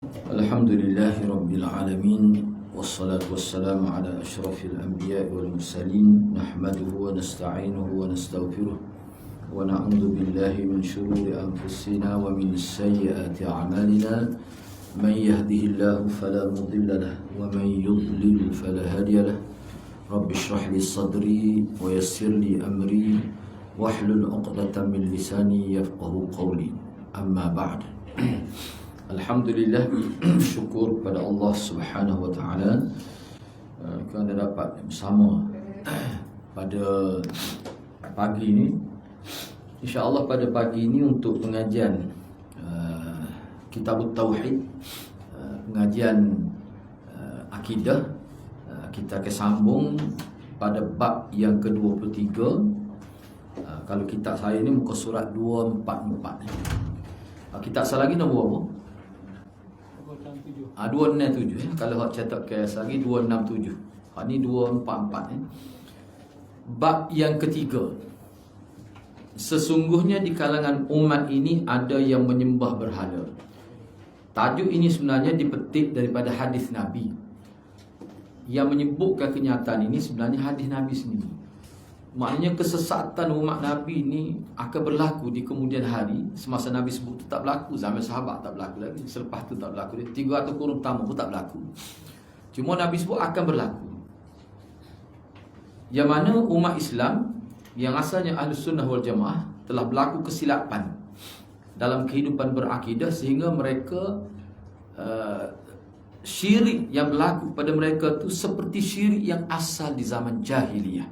Alhamdulillahi Rabbil Alamin. Wassalatu wassalamu ala ashrafil anbiya wal mursalin. Nahmaduhu wa nasta'inuhu wa nastaghfiruh. Wa na'udzu billahi min shururi anfusina wa min sayyiati a'malina. Man yahdihillahu fala mudilla lahu wa man yudlil fala hadiya lahu. Rabbi shrah li sadri wa yassir li amri wahlul 'uqdatam min lisani yafqahu qawli. Amma ba'd. Alhamdulillah, syukur kepada Allah Subhanahu wa taala kerana dapat bersama pada pagi ini. Insya-Allah pada pagi ini untuk pengajian Kitab Tauhid, pengajian akidah, kita akan sambung pada bab yang ke-23. Kalau kitab saya ni muka surat 244. Kitab saya lagi nombor apa? 267. Kalau hak cetak KS lagi 267. Ni 244. Bab yang ketiga. Sesungguhnya di kalangan umat ini ada yang menyembah berhala. Tajuk ini sebenarnya dipetik daripada hadis Nabi. Yang menyebutkan kenyataan ini sebenarnya hadis Nabi sendiri. Maknanya kesesatan umat Nabi ini akan berlaku di kemudian hari. Semasa Nabi sebut itu tak berlaku, zaman sahabat tak berlaku lagi, selepas tu tak berlaku, 300 kurun pertama pun tak berlaku. Cuma Nabi sebut akan berlaku. Yang mana umat Islam yang asalnya Ahlus Sunnah wal Jamaah telah berlaku kesilapan dalam kehidupan berakidah, sehingga mereka syirik yang berlaku pada mereka tu seperti syirik yang asal di zaman jahiliyah.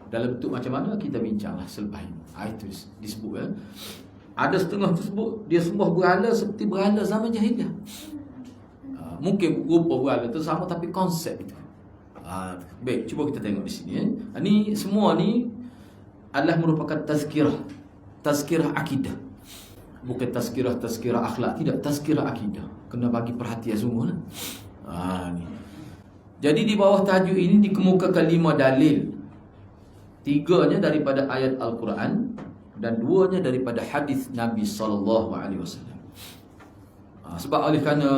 Dalam bentuk macam mana kita bincanglah selepas ini. Itu disebut kan. Ada setengah tersebut dia sembah berhala seperti berhala zaman jahiliyah. Mungkin rupa berhala tu sama tapi konsep itu. Baik, cuba kita tengok di sini. Ni semua ni adalah merupakan tazkirah akidah. Bukan tazkirah akhlak, tidak, tazkirah akidah. Kena bagi perhatian semua lah. Ni. Jadi di bawah tajuk ini dikemukakan 5 dalil. 3-nya daripada ayat Al-Quran dan 2-nya daripada hadis Nabi SAW. Sebab oleh kerana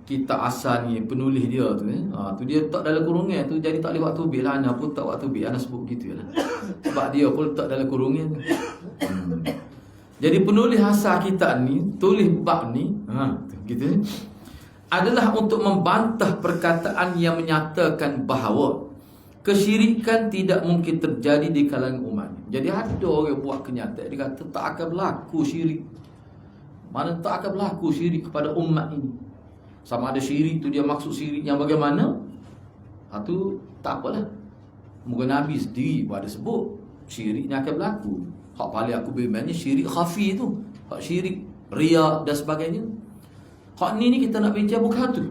kita asal ni penulis dia tu tu dia letak dalam kurungan tu, jadi tak boleh waktu bil lah. Ana pun tak waktu bil, ana sebut gitu lah. Sebab dia pun letak dalam kurungan. Jadi penulis asal kita ni tulis bab ni gitu adalah untuk membantah perkataan yang menyatakan bahawa kesyirikan tidak mungkin terjadi di kalangan umat. Jadi ada orang buat kenyataan, dia kata tak akan berlaku syirik. Mana tak akan berlaku syirik kepada umat ini. Sama ada syirik tu dia maksud syirik yang bagaimana? Tu tak apalah. Mungkin Nabi sendiri pun ada sebut syirik ni akan berlaku. Hak paling aku bimbangnya syirik khafi tu. Hak syirik riya dan sebagainya. Hak ni kita nak bincang bukan tu.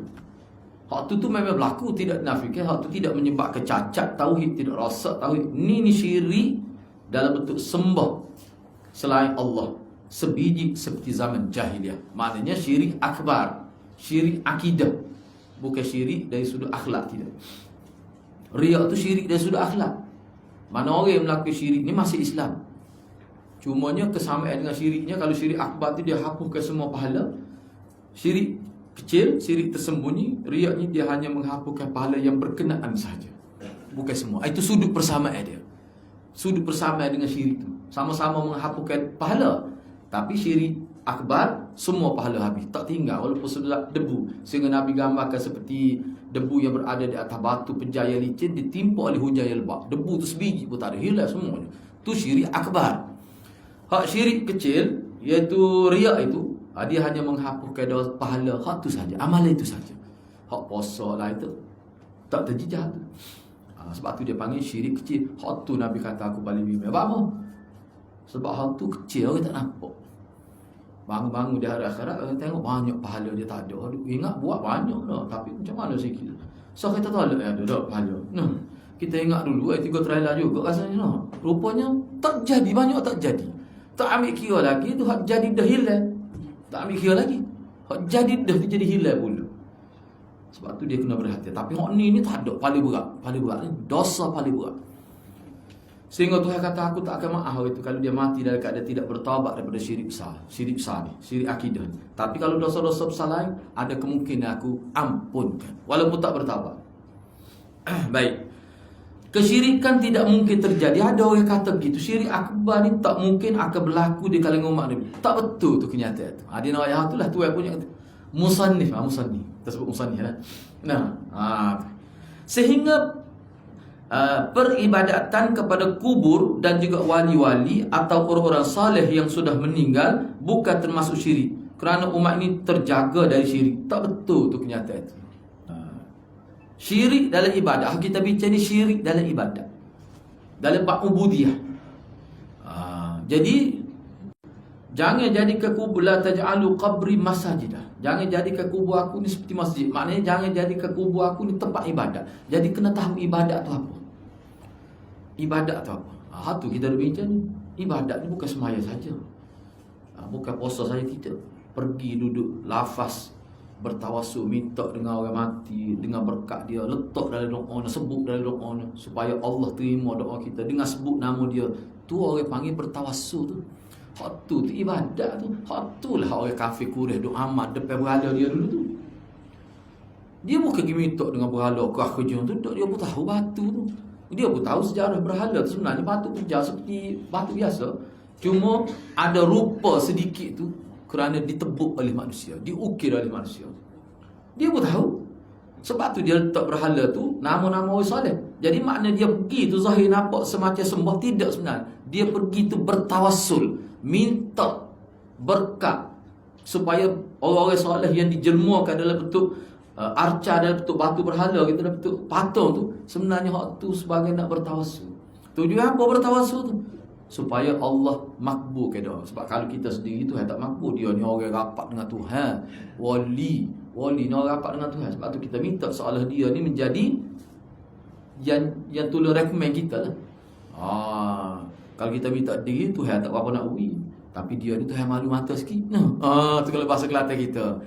Hak tu memang berlaku, tidak dinafikan. Hak tu tidak menyebabkan cacat tauhid, tidak rosak tauhid. Ni syirik dalam bentuk sembah selain Allah, sebiji seperti zaman jahiliyah. Maknanya syirik akbar, syirik akidah, bukan syirik dari sudut akhlak, tidak. Riya tu syirik dari sudut akhlak. Mana orang yang melakukan syirik ni masih Islam. Cumanya kesamaan dengan syiriknya, kalau syirik akbar tu dia hapuskan semua pahala. Syirik kecil, syirik tersembunyi, riaknya dia hanya menghapuskan pahala yang berkenaan sahaja, bukan semua. Itu sudut persamaan dia. Sudut persamaan dengan syirik itu sama-sama menghapuskan pahala. Tapi syirik akbar semua pahala habis, tak tinggal walaupun sebelah debu. Sehingga Nabi gambarkan seperti debu yang berada di atas batu penjaya licin ditimpa oleh hujan yang lebat. Debu tu sebiji pun tak ada, hilang semuanya. Tu syirik akbar. Hak syirik kecil iaitu riak itu, dia hanya menghapuskan pahala hak tu saja, amalan itu saja. Hak puasa lah itu tak terjejak tu. Sebab tu dia panggil syirik kecil. Hak tu Nabi kata aku paling bimbang. Apa? Sebab hak tu kecil, orang tak nampak. Bangun-bangun di hari akhirat, orang tengok banyak pahala dia tak ada. Ingat buat banyak lah, tapi macam mana sikit. So kita tahu ada pahala. Kita ingat dulu 3 trailer juga rasanya. Rupanya tak jadi, banyak tak jadi. Tak ambil kira lagi tu hak jadi dah hilang. Tak ambil kira lagi. Hak jadi dah jadi hilang pula. Sebab tu dia kena berhati. Tapi hak ni tak ada paling berat. Paling berat ni dosa paling berat. Sehingga Tuhan kata aku tak akan maaf itu kalau dia mati dalam keadaan tidak bertaubat daripada syirik besar. Syirik besar ni, syirik akidah ni. Tapi kalau dosa-dosa besar lain, ada kemungkinan aku ampunkan walaupun tak bertaubat. Baik. Kesyirikan tidak mungkin terjadi. Ada orang kata begitu, syirik akbar ni tak mungkin akan berlaku di kalangan umat Nabi. Tak betul tu kenyataan tu. Dia nak ayat tu lah tu punya kata. Musannif, musannif. Tersebut musannif lah. Sehingga peribadatan kepada kubur dan juga wali-wali atau orang-orang saleh yang sudah meninggal bukan termasuk syirik. Kerana umat ini terjaga dari syirik. Tak betul tu kenyataan tu. Syirik dalam ibadah, kita bincang ni syirik dalam ibadah, dalam bab ubudiyah. Jadi jangan jadikan kubur, la taj'alu qabri masajidah. Jangan jadikan kubur aku ni seperti masjid. Maknanya jangan jadikan kubur aku ni tempat ibadah. Jadi kena tahu ibadat tu apa. Ibadat tu apa? Tu kita dah bincang ni. Ibadat ni bukan semaya saja. Bukan puasa saja, tidak. Pergi duduk lafaz bertawassul, minta dengan orang mati, dengan berkat dia, letak dalam doa, sebut dalam doa supaya Allah terima doa kita dengan sebut nama dia. Tu orang panggil bertawassul tu. Hak tu ibadat tu. Hak tu lah orang kafir kureh duk amat depan berhala dia dulu tu. Dia bukan pergi minta dengan berhala kerah kerja tu, dia pun tahu batu tu. Dia pun tahu sejarah berhala tu sebenarnya batu kerja seperti batu biasa. Cuma ada rupa sedikit tu kerana ditebuk oleh manusia, diukir oleh manusia. Dia pun tahu. Sebab tu dia letak berhala tu nama-nama orang soleh. Jadi makna dia pergi tu zahir nampak semacam sembah, tidak sebenarnya. Dia pergi tu bertawassul, minta berkat supaya orang-orang soleh yang dijelmakan dalam bentuk arca, dalam bentuk batu berhala gitu, dalam bentuk patung tu, sebenarnya hak tu sebagai nak bertawassul. Tujuan apa bertawassul tu? Supaya Allah makbulkan doa. Sebab kalau kita sendiri tu tak makbul, dia ni orang rapat dengan Tuhan, wali ni orang rapat dengan Tuhan. Sebab tu kita minta seolah dia ni menjadi yang tolong recommend kita lah. Kalau kita minta diri, Tuhan tak apa nak uji. Tapi dia ni Tuhan malu mata sikit. Tu kalau bahasa Kelantan kita.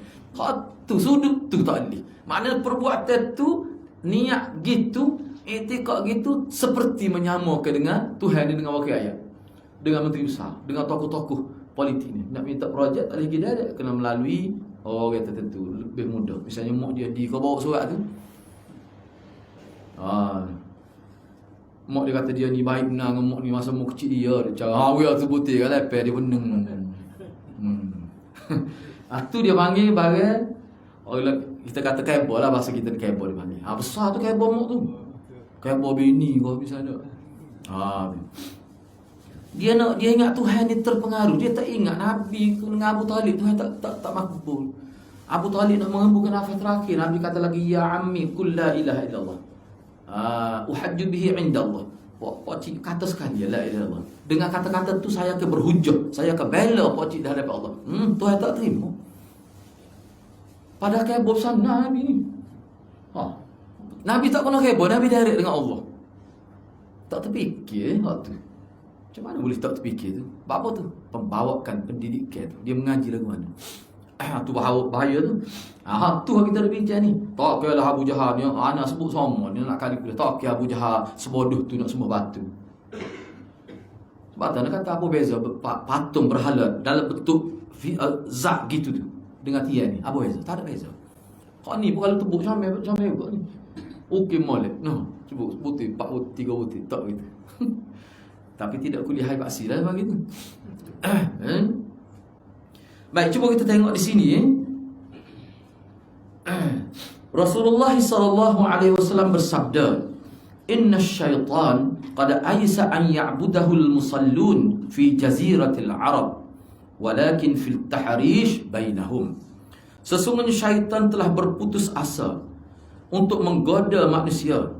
Tu sudut tu tak boleh. Maknanya perbuatan tu, niat gitu, etikad gitu, seperti menyamakan dengan Tuhan ni dengan wakil ayat, dengan menteri besar, dengan tokoh-tokoh politik ni. Nak minta projek tak boleh kita, kena melalui orang tertentu, lebih mudah. Misalnya mak dia kau bawa surat tu, mak dia kata dia ni baik benar dengan mak ni masa mak kecil dia cara dia tu putih kan lepas dia beneng. Tu dia panggil barang orang kita kata kebo lah, bahasa kita ni kebo dia panggil. Besar tu kebo mak tu. Kebo bini kau bisa ada. Dia ingat Tuhan ni terpengaruh. Dia tak ingat Nabi dengan Abu Talib, Tuhan tak makbul. Abu Talib nak mengembukan nafas terakhir, Nabi kata lagi, ya ammi qul la ilaha illallah, uhajju bihi indallah. Pakcik kata sekali la ilaha illallah. Dengan kata-kata tu saya akan berhujah, saya akan bela pakcik di hadapan Allah. Tuhan tak terima. Padahal kebo sana Nabi ni. Nabi tak pernah kebo, Nabi direct dengan Allah. Tak terfikir hak tu. Macam mana boleh tak terfikir tu? Apa tu? Pembawakan pendidikan tu. Dia mengaji lagu mana? Tu bahaya tu. Tu kita dah bincang ni. Tak kira Abu Jahal ni, anak sebut sama, dia nak kali kuliah. Tak kira Abu Jahal sebodoh tu nak sembah batu. Sebab tu nak kata apa beza patung berhala dalam bentuk zat gitu tu dengan tiang ni? Apa beza? Tak ada beza. Kau ni pun kalau tebuk comel juga ni. Okey molek. Sebut putih, 4 putih, 3 putih, tak gitu. Tapi tidak kuliah paksi lah begitu. Baik, cuba kita tengok di sini. Rasulullah sallallahu alaihi wasallam bersabda, "Inna syaitan qad aisa an ya'budahu al-musallun fi jaziratil Arab, walakin fil tahrish bainahum." Sesungguhnya syaitan telah berputus asa untuk menggoda manusia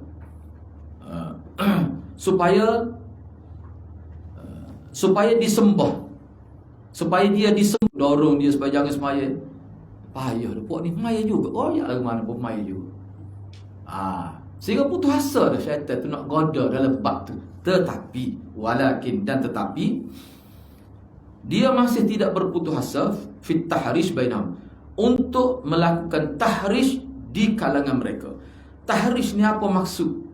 supaya disembah, supaya dia disembah, dorong dia supaya jangan semaya. Payah dah puak ni maya juga. Ya mana pun maya juga. Sehingga putus asa dah syaitan tu nak goda dalam bab tu. Tetapi dia masih tidak berputus asa fit tahrish bainahum, untuk melakukan tahrish di kalangan mereka. Tahrish ni apa maksud?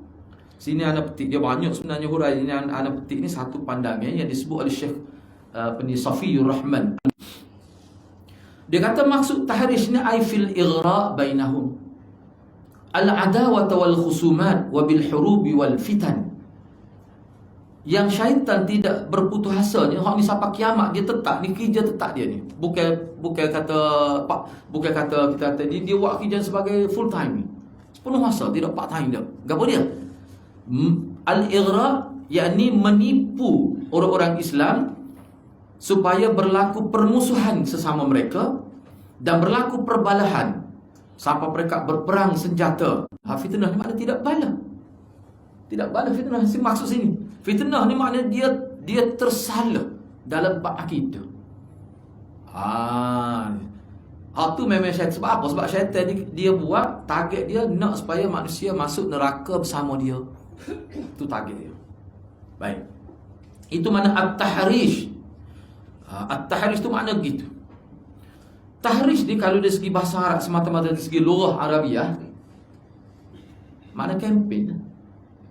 Sini ana petik, dia banyak sebenarnya hurai. Ini ana petik ni satu pandangan yang disebut oleh Syekh Safiyur Rahman. Dia kata maksud tahrish ni ai fil ighra bainahum al-adawah wal khusumat wa bil hurubi wal fitan. Yang syaitan tidak berputus asa ni, hak ni sampai kiamat dia tetap ni, kerja tetap dia ni. Bukan kata kita kata dia buat kerja sebagai full time ni. Sepenuh masa, tidak part time dia. Gapo dia? Al-ighra yakni menipu orang-orang Islam supaya berlaku permusuhan sesama mereka dan berlaku perbalahan sampai mereka berperang senjata. Fitnah ni makna tidak bala. Tidak bala fitnah. Maksud sini, fitnah ni makna dia tersalah dalam bab akidah. Tu memang syaitan. Sebab apa? Sebab syaitan ni dia buat target dia nak supaya manusia masuk neraka bersama dia. Itu target dia. Baik. Itu mana at-tahrish. At-tahrish tu makna begitu. Tahrish ni kalau dari segi bahasa Arab semata-mata dari segi lughah Arabiah, makna kempen.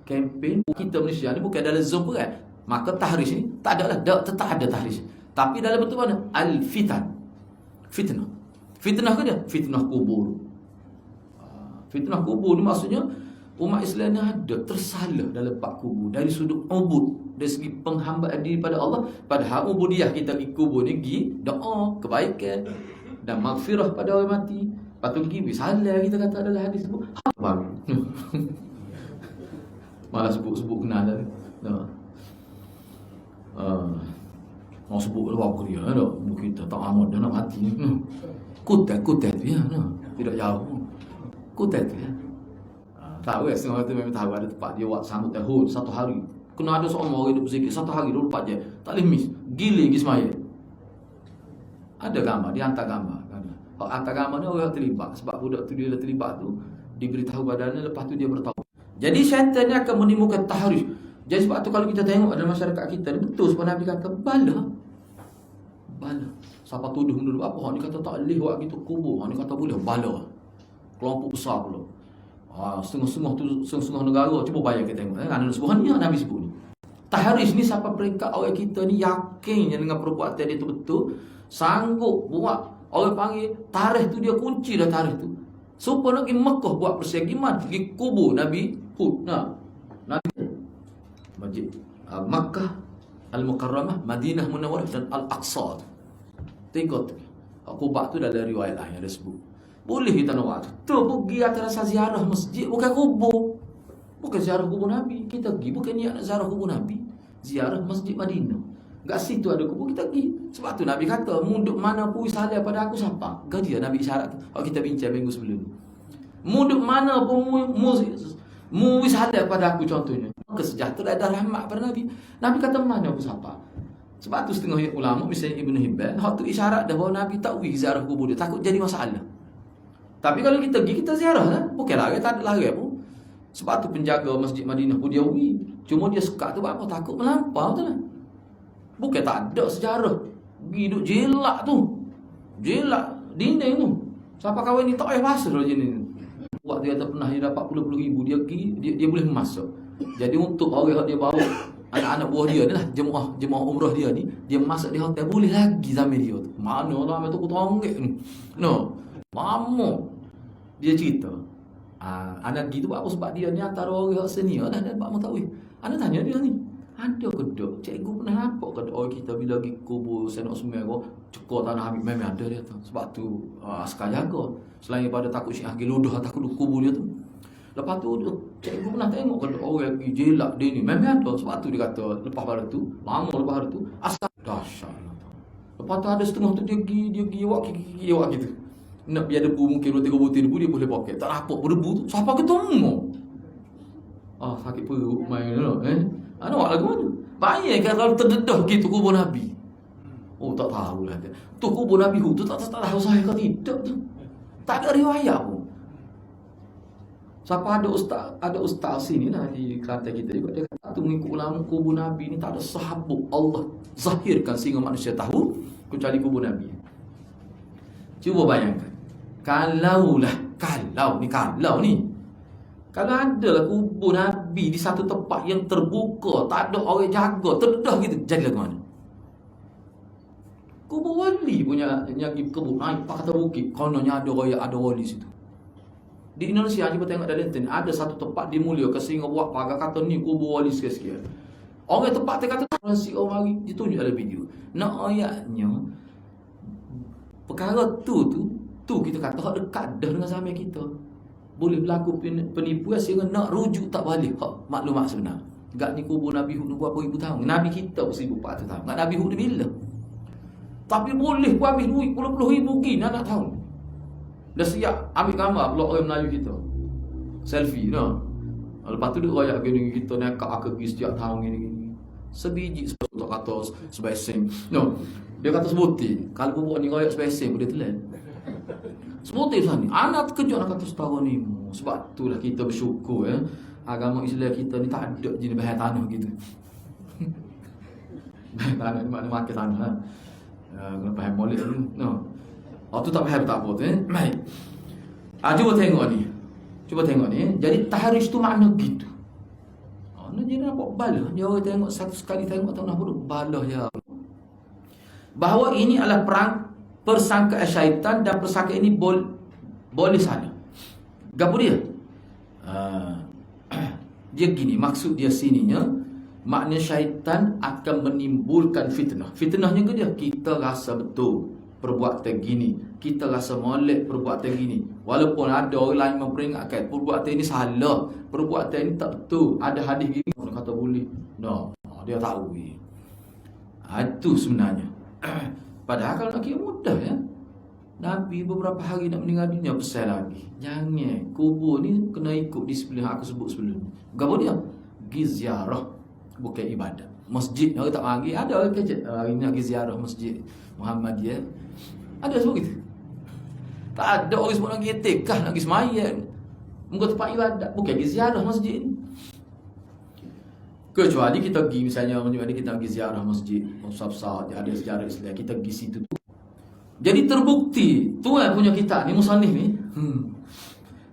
Kempen kita Malaysia ni bukan dalam zon perang. Maka tahrish ni tak ada lah, tetap ada tahrish. Tapi dalam bentuk mana? Al-fitan. Fitnah. Fitnah ke dia? Fitnah kubur. Fitnah kubur ni maksudnya umat Islam ni ada tersalah dalam bab kubur dari sudut ubud, dari segi penghambaan diri pada Allah. Padahal ubudiyah kita pergi kubur ni pergi doa kebaikan dan maghfirah pada orang mati. Patut pergi salah, kita kata adalah hadis sebut. Malah sebut kenal dah. Mau sebut luar dia dah. Kita tak amat dah nak mati. Kutat tu ya. Tidak jauh. Kutat tu ya. Tahu ya, setengah tu memang tahu ada tempat dia buat sambut tahun 1 hari. Kena ada seorang orang hidup sikit 1 hari 24 je. Tak boleh miss. Gila pergi semaya. Ada gambar, dia hantar gambar. Hantar gambar ni orang terlibat. Sebab budak tu dia terlibat tu diberitahu badannya, lepas tu dia bertahu. Jadi syaitan ni akan menimbulkan tahrish. Jadi sebab tu kalau kita tengok dalam masyarakat kita ni, betul sebab Nabi kata bala. Siapa tuduh menuduh apa? Hak ni kata tak boleh buat gitu kubur. Hak ni kata boleh, bala. Kelompok besar pula. Setengah negara cuba bayar kita tengok. Ada sebuah ni yang Nabi sebut ni. Tahrish ni sampai peringkat orang kita ni yakin dengan perbuatan dia tu betul, sanggup buat. Orang panggil tarikh tu dia kunci dah tarikh tu. Supaya nak pergi Mekah buat persegiman, pergi kubur Nabi Hud. Nabi Masjid Makkah Al-Mukarramah, Madinah Munawwarah dan Al-Aqsa. Tengok tu. Kubah tu dalam riwayat lain ada sebut. Boleh kita nak buat tu. Pergi atas ziarah masjid, bukan kubur. Bukan ziarah kubur Nabi. Kita pergi bukan niat nak ziarah kubur Nabi. Ziarah Masjid Madinah. Kat situ ada kubur, kita pergi. Sebab tu Nabi kata, munduk mana pun salah pada aku siapa? Dia Nabi isyarat tu. Kita bincang minggu sebelum ni. Munduk mana pun mu salah pada aku contohnya. Kesejahteraan dan rahmat pada Nabi. Nabi kata mana pun siapa? Sebab tu setengah ulama misalnya Ibn Hibban, hak tu isyarat dah bahawa Nabi tak pergi ziarah kubur dia, takut jadi masalah. Tapi kalau kita pergi, kita ziarah lah. Bukan lari, tak ada lari pun. Sebab tu penjaga Masjid Madinah pun dia pergi. Cuma dia suka tu apa? Takut melampau tu lah. Bukan tak ada sejarah. Pergi duduk jelak tu. Jelak dinding tu. Siapa kawan ni tak payah pasal lah jenis ni. Buat dia tak pernah dia dapat puluh-puluh ribu. Dia pergi, dia boleh masuk. Jadi untuk orang yang dia bawa anak-anak buah dia ni lah, jemaah umrah dia ni, dia masuk di hotel boleh lagi sampai dia tu. Mana lah ambil tu tonggek ni. No. Lama. Dia cerita. Anak gitu apa sebab dia ni antara orang senior dah dapat mengetahui. Anak tanya dia ni. Ada ke tak? Cikgu pernah nampak ke orang kita bila pergi kubur Senok Sumerah cukup tanah Habib memang ada dia tu. Sebab tu askar jaga. Selain daripada takut Syekh Agil ludah takut kubur dia tu. Lepas tu cikgu pernah tengok ke orang pergi jelak dia ni memang ada. Sebab tu dia kata lepas pada tu, lama lepas pada tu askar dahsyat. Lepas tu ada setengah tu dia pergi awak gitu. Nak biar debu mungkin 2-3 butir debu dia boleh poket. Tak nampak debu tu. Siapa ketemu? Sakit perut main tu. Nak buat lagu mana? Bayangkan kalau terdedah gitu kubur Nabi. Tak tahulah dia. Tu kubur Nabi tu tak tahu saya ke tidak tu. Tak ada riwayat pun. Siapa ada ustaz sini lah di Kelantan kita juga. Dia kata tu mengikut ulama kubur Nabi ni tak ada sahabat Allah zahirkan sehingga manusia tahu kecuali kubur Nabi. Cuba bayangkan. Kalau ni Kalau ada lah kubur Nabi di satu tempat yang terbuka, tak ada orang jaga, terdedah gitu, jadi lagu mana? Kubur wali punya yang kebun naik pak kata bukit, kononnya ada royak, ada wali situ. Di Indonesia kita tengok dalam internet ada satu tempat dimulia ke sehingga buat pagar kata ni kubur wali sekian-sekian. Orang tempat dia kata si orang mari ditunjuk ada video. Nak ayatnya perkara tu kita kata hak dekat dah dengan zaman kita. Boleh berlaku penipuan sehingga nak rujuk tak balik hak maklumat sebenar. Gak ni kubur Nabi Hud berapa ribu tahun. Nabi kita 1400 tahun. Gak Nabi Hud ni bila? Tapi boleh pun habis duit puluh-puluh ribu gini nak tahu. Dah siap ambil gambar blok orang Melayu kita. Selfie no. Lepas tu dia royak gini kita nak ke pergi setiap tahun gini. Sebiji sebab kata sebesing. No. Dia kata sebuti. Kalau buat ni royak sebesing boleh telan. Sebuti sana ni. Anak terkejut nak kata setahun ni. Sebab itulah kita bersyukur agama Islam kita ni tak ada jenis bahan tanah gitu. Bahan tanah ni makna makan tanah. Kena faham molek tu. No. Tu tak faham tak apa tu Baik. Cuba tengok ni. Jadi tahrish tu makna gitu. Nak jadi nampak balah. Dia orang tengok satu sekali tengok tahu nak bodoh balah ya. Bahawa ini adalah persangkaan syaitan dan persangkaan ini boleh salah. Gapo dia? Dia gini, maksud dia sininya makna syaitan akan menimbulkan fitnah. Fitnahnya ke dia? Kita rasa betul perbuatan gini, kita rasa molek perbuatan gini. Walaupun ada orang lain memperingatkan perbuatan ini salah, perbuatan ini tak betul. Ada hadis gini orang kata boleh. No, dia tahu. Itu sebenarnya. Padahal kalau nak kira mudah ya. Nabi beberapa hari nak meninggal dunia pesan lagi. Jangan kubur ni kena ikut disiplin aku sebut sebelum ni. Gapo dia? Ziarah bukan ibadat. Masjid orang tak mari, ada orang kecek hari ni nak pergi ziarah masjid Muhammadiyah. Ada sebut gitu. Tak ada orang sebut nak pergi itikaf, nak pergi sembahyang. Muka tempat ibadat, bukan pergi ziarah masjid ni. Kecuali kita pergi misalnya kita pergi ziarah masjid besar-besar, ada sejarah Islam, kita pergi situ. Jadi terbukti tuan punya kitab ni musannif ni,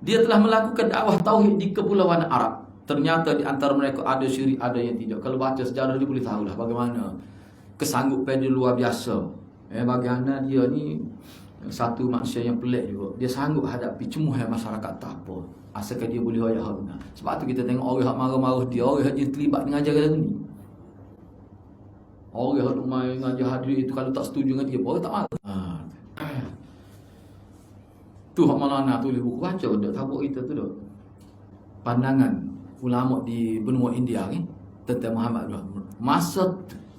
dia telah melakukan dakwah tauhid di kepulauan Arab. Ternyata di antara mereka ada syirik, ada yang tidak. Kalau baca sejarah dia boleh tahulah bagaimana kesanggupan dia luar biasa. Bagaimana dia ni satu manusia yang pelik juga. Dia sanggup hadapi cemuhan masyarakat tak apa. Asalkan dia boleh royak hak benar. Sebab tu kita tengok orang hak marah-marah dia, orang hak terlibat dengan ajaran ni. Orang hak main ngajar hadis itu kalau tak setuju dengan dia, orang tak marah. Tu hak Maulana tulis buku baca dak tabuk kita tu dak. Pandangan ulama di benua India ni tentang Muhammad. Masa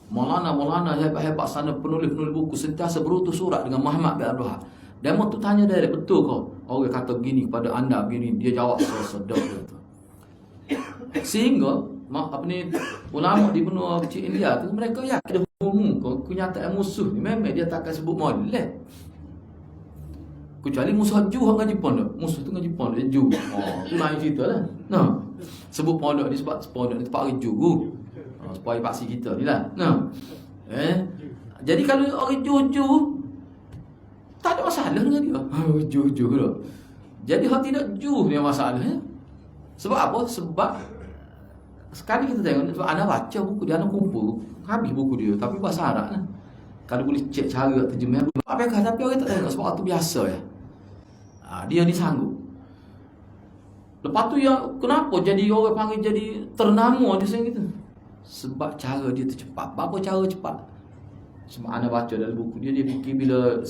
Maulana hebat-hebat sana penulis-penulis buku sentiasa berutus surat dengan Muhammad bin Abdul Wahab. Dan tu tanya dia, betul kau? Orang kata gini kepada anda begini, dia jawab sedap tu. Sehingga ulama di benua kecil India tu mereka yakin kenyataan musuh ni memang dia takkan sebut molek. Kecuali musuh Ju hang ngaji pondok. Musuh tu ngaji pondok dia Ju. Tu lain cerita lah. Nah, sebut pondok ni sebab pondok ni tempat orang Ju. Supaya paksi kita ni lah. Nah. Jadi kalau orang Ju tak ada masalah dengan dia. Ju tu. Jadi hak tidak Ju ni masalahnya. Sebab apa? Sebab sekali kita tengok anak baca buku dia, anak kumpul habis buku dia tapi bahasa Arab lah. Kalau boleh cek cara terjemah apa kata tapi orang tak tengok sebab itu biasa ya. Dia ni sanggup. Lepas tu yang kenapa jadi orang panggil jadi ternama dia macam gitu? Sebab cara dia tu cepat. Apa cara cepat? Sebab anak baca dalam buku dia fikir bila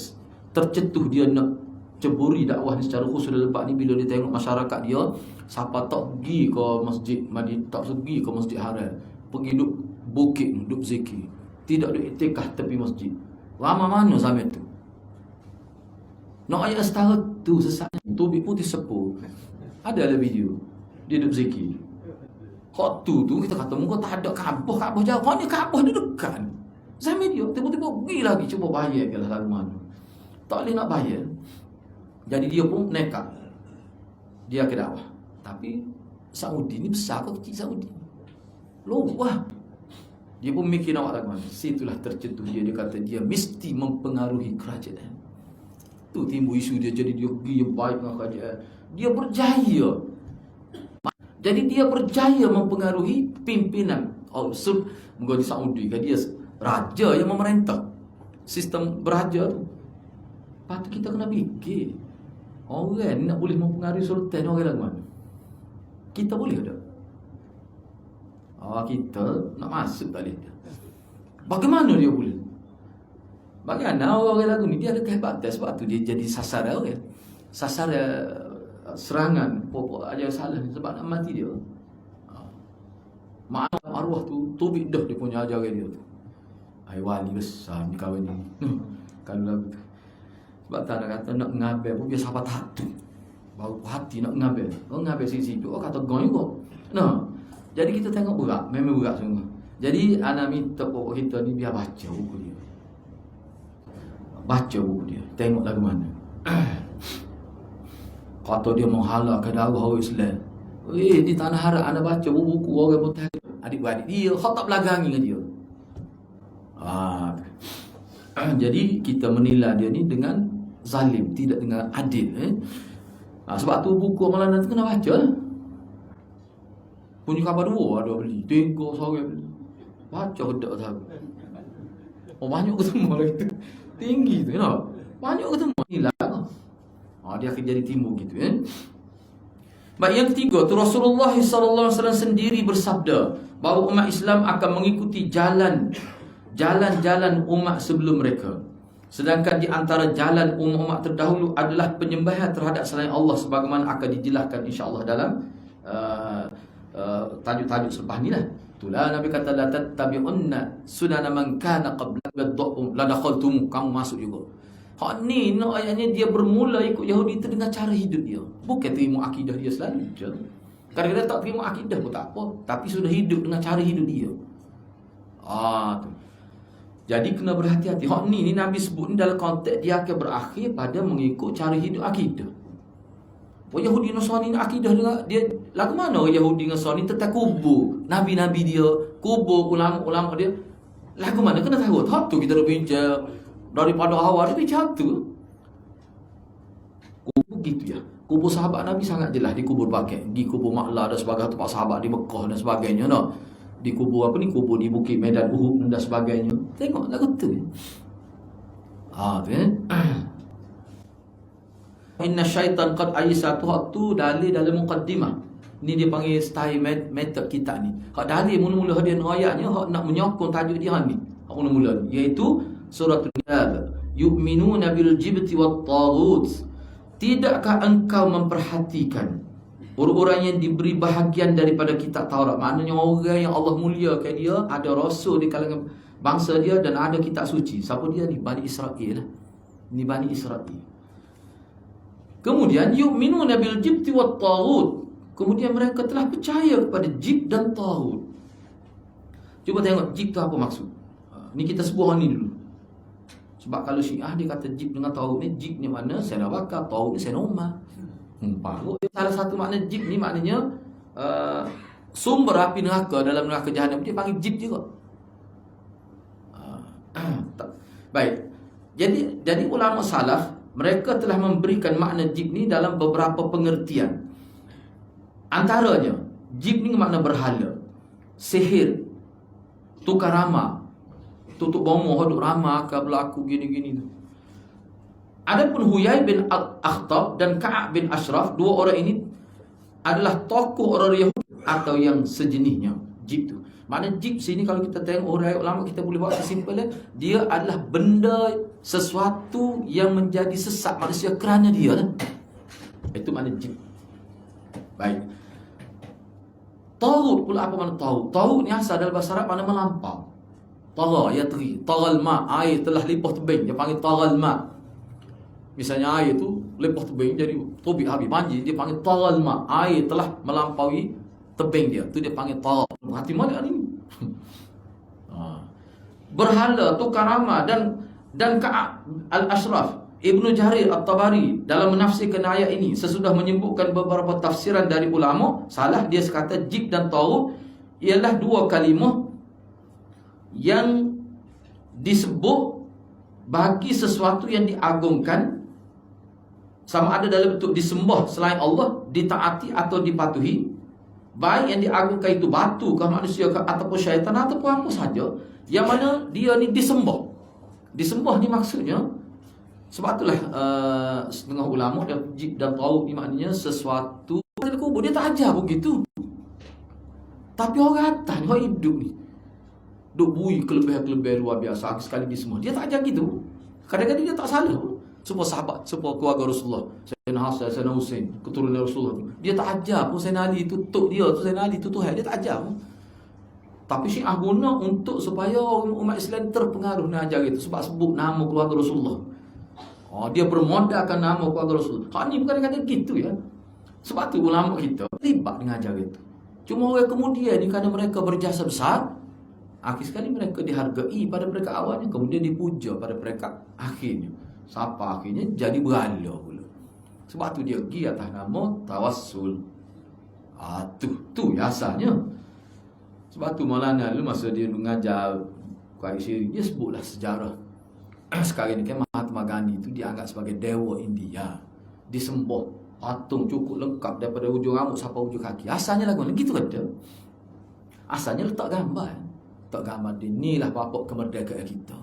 tercetuh dia nak ceburi dakwah ni secara khusus dalam tempat ni, bila dia tengok masyarakat dia siapa tak pergi ke masjid Madinah, tak pergi ke masjid Haram, pergi duduk bukit, duduk zikir, tidak duduk iktikaf tepi masjid. Lama mana zaman tu? Nak ayat setara tu sesatnya tubik putih sepuh. Ada lah video dia duduk zikir. Kok tu kita kata muka tak ada Kaabah jauh. Kok ni Kaabah dia dekat. Zaman dia tiba-tiba pergi lagi cuba bayar ke lalu mana. Tak boleh nak bayar. Jadi dia pun nekat. Dia ke dakwah. Tapi Saudi ni besar ke kecil Saudi? Luah. Dia pun mikir nak lagu mana. Situlah tercetuh dia. Dia kata dia mesti mempengaruhi kerajaan. Tu timbul isu dia jadi dia pergi yang baik dengan kerajaan. Dia berjaya. Jadi dia berjaya mempengaruhi pimpinan. Mungkin di Saudi kan dia raja yang memerintah. Sistem beraja tu. Lepas tu kita kena fikir, orang ni nak boleh mempengaruhi sultan orang lagu mana? Kita boleh tak? Kita nak masuk balik dia. Bagaimana dia boleh? Bagaimana orang lagu ni? Dia ada kehebatan. Sebab tu dia jadi sasaran orang. Sasaran serangan pokok ajar salah ni. Sebab nak mati dia. Mak arwah tu tubik dah dia punya ajaran dia tu. Ai wali besar ni kawan ni. Kalau lagu tu. Sebab tak nak kata nak ngabel pun biasa sahabat hati. Baru hati nak ngabel. Orang ngabel sisi tu orang kata gong juga. Nah, jadi kita tengok berat, memang berat sungguh. Jadi anak minta pokok kita ni biar baca buku dia. Baca buku dia, tengok lagu mana. Kata dia menghalalkan darah orang Islam. Di tanah haram anda baca buku orang putih. Adik-adik dia khatab lagangi dengan dia. Jadi kita menilai dia ni dengan zalim, tidak dengan adil. Sebab tu buku amalan tu kena baca. Punya khabar dua ada beli, tiga sore beli. Baca kedak tahu. Banyak ketemu lagi tu. Tinggi tu, you know. Banyak ketemu nilai. Dia akan jadi timbul gitu Baik, yang ketiga tu Rasulullah SAW sendiri bersabda bahawa umat Islam akan mengikuti jalan-jalan umat sebelum mereka. Sedangkan di antara jalan umat terdahulu adalah penyembahan terhadap selain Allah, sebagaimana akan dijelaskan insya-Allah dalam tajuk-tajuk selepas ni lah. Itulah Nabi kata la tattabi'unna sunana man kana qablakum la dakhaltum, kamu masuk juga. Hak ni ayatnya dia bermula ikut Yahudi itu dengan cara hidup dia. Bukan terima akidah dia selalu. Kadang-kadang tak terima akidah pun tak apa, tapi sudah hidup dengan cara hidup dia. Tu. Jadi kena berhati-hati. Hak ni Nabi sebut ni dalam konteks dia akan berakhir pada mengikut cara hidup akidah. Yahudi Nasrani ni akidah dia lagu mana orang Yahudi Nasrani tetap kubur nabi-nabi dia, kubur ulama-ulama dia. Lagu mana kena tahu. Hak tu kita dah bincang daripada awal dia bincang tu. Kubur gitu ya. Kubur sahabat Nabi sangat jelas dikubur pakai. Di kubur Ma'la dan sebagainya, tempat sahabat di Mekah dan sebagainya, no. Di kubur apa ni, kubur di Bukit Medan Uhud dan sebagainya. Tengok lagu tu. Tu Inna syaitan qad aisatu, hak tu dalil dalam muqaddimah. Ni dia panggil style method kita ni. Hak dalil mula-mula dia ayatnya hak nak menyokong tajuk dia ni. Hak mula-mula iaitu surah An-Nahl. Yu'minuna bil jibti wat taghut. Tidakkah engkau memperhatikan orang-orang yang diberi bahagian daripada kitab Taurat? Maknanya orang yang Allah muliakan dia, ada rasul di kalangan bangsa dia dan ada kitab suci. Siapa dia ni? Bani Israel lah. Ni Bani Israel. Kemudian yu'minuna bil jibti wat taghut. Kemudian mereka telah percaya kepada jib dan taghut. Cuba tengok jib tu apa maksud. Ni kita sebut ni dulu. Sebab kalau Syiah dia kata jib dengan taghut ni, jib ni makna Sayyidina Bakar, taghut ni Sayyidina Umar. Salah satu makna jib ni maknanya sumber api neraka dalam neraka jahanam, dia panggil jib juga. Baik. Jadi ulama salaf mereka telah memberikan makna jib ni dalam beberapa pengertian. Antaranya, jib ni makna berhala, sihir, tukar ramah, tutup bomoh, hoduk ramah ke berlaku gini-gini tu. Adapun Huyai bin Akhtab dan Ka'ab bin Ashraf, dua orang ini adalah tokoh orang Yahudi atau yang sejenisnya. Jib tu. Makna jib sini kalau kita tengok orang ulama, kita boleh buat sesimpel dia adalah benda, sesuatu yang menjadi sesat manusia kerana dia lah. Itu makna jib. Baik. Taghut pula apa makna taghut? Taghut ni asal dalam bahasa Arab makna melampau. Tagha yatri, taghal ma, air telah limpah tebing, dia panggil taghal ma. Misalnya air tu limpah tebing jadi tubik habis banjir, dia panggil taghal ma, air telah melampaui tebing dia, tu dia panggil tagha. Hati mana ni? Berhala, tukar ramah dan Ka'ab al-Ashraf, Ibnu Jarir At-Tabari dalam menafsirkan ayat ini sesudah menyebutkan beberapa tafsiran dari ulama salah, dia sekata jib dan taghut ialah dua kalimah yang disebut bagi sesuatu yang diagungkan, sama ada dalam bentuk disembah selain Allah, ditaati atau dipatuhi, Baik yang diagungkan itu batu ke manusia ke, ataupun syaitan ataupun apa saja, yang mana dia ni disembah. Disembah ni maksudnya, sebab itulah setengah ulama dan tahu ni maknanya sesuatu kubur dia tak ajar begitu. Tapi orang atas ni, orang hidup ni duk bui kelebihan-kelebihan luar biasa sekali di semua. Dia tak ajar gitu. Kadang-kadang dia tak salah. Semua sahabat, semua keluarga Rasulullah, Sayyidina Hasan, Sayyidina Husain, keturunan Rasulullah tu, dia tak ajar pun Sayyidina Ali tu tok dia, tu Sayyidina Ali tu Tuhan, dia tak ajar pun. Tapi Syiah guna untuk supaya umat Islam terpengaruh nak ajar itu, sebab sebut nama keluarga Rasulullah. Dia bermodalkan nama keluarga Rasulullah. Hak ni bukan kadang-kadang gitu ya. Sebab tu ulama kita terlibat dengan ajar itu. Cuma orang kemudian ni kerana mereka berjasa besar, akhir sekali mereka dihargai pada mereka awalnya, kemudian dipuja pada mereka akhirnya. Sampai akhirnya jadi berhala pula. Sebab tu dia pergi atas nama tawassul. Tu asalnya. Sebab tu Maulana dulu masa dia mengajar Kuala Syiri, dia sebutlah sejarah. Sekarang ni kan Mahatma Gandhi tu dianggap sebagai dewa India. Disembah patung cukup lengkap daripada hujung rambut sampai hujung kaki. Asalnya lagu ni gitu kata. Asalnya letak gambar. Letak gambar dia, inilah bapak kemerdekaan kita.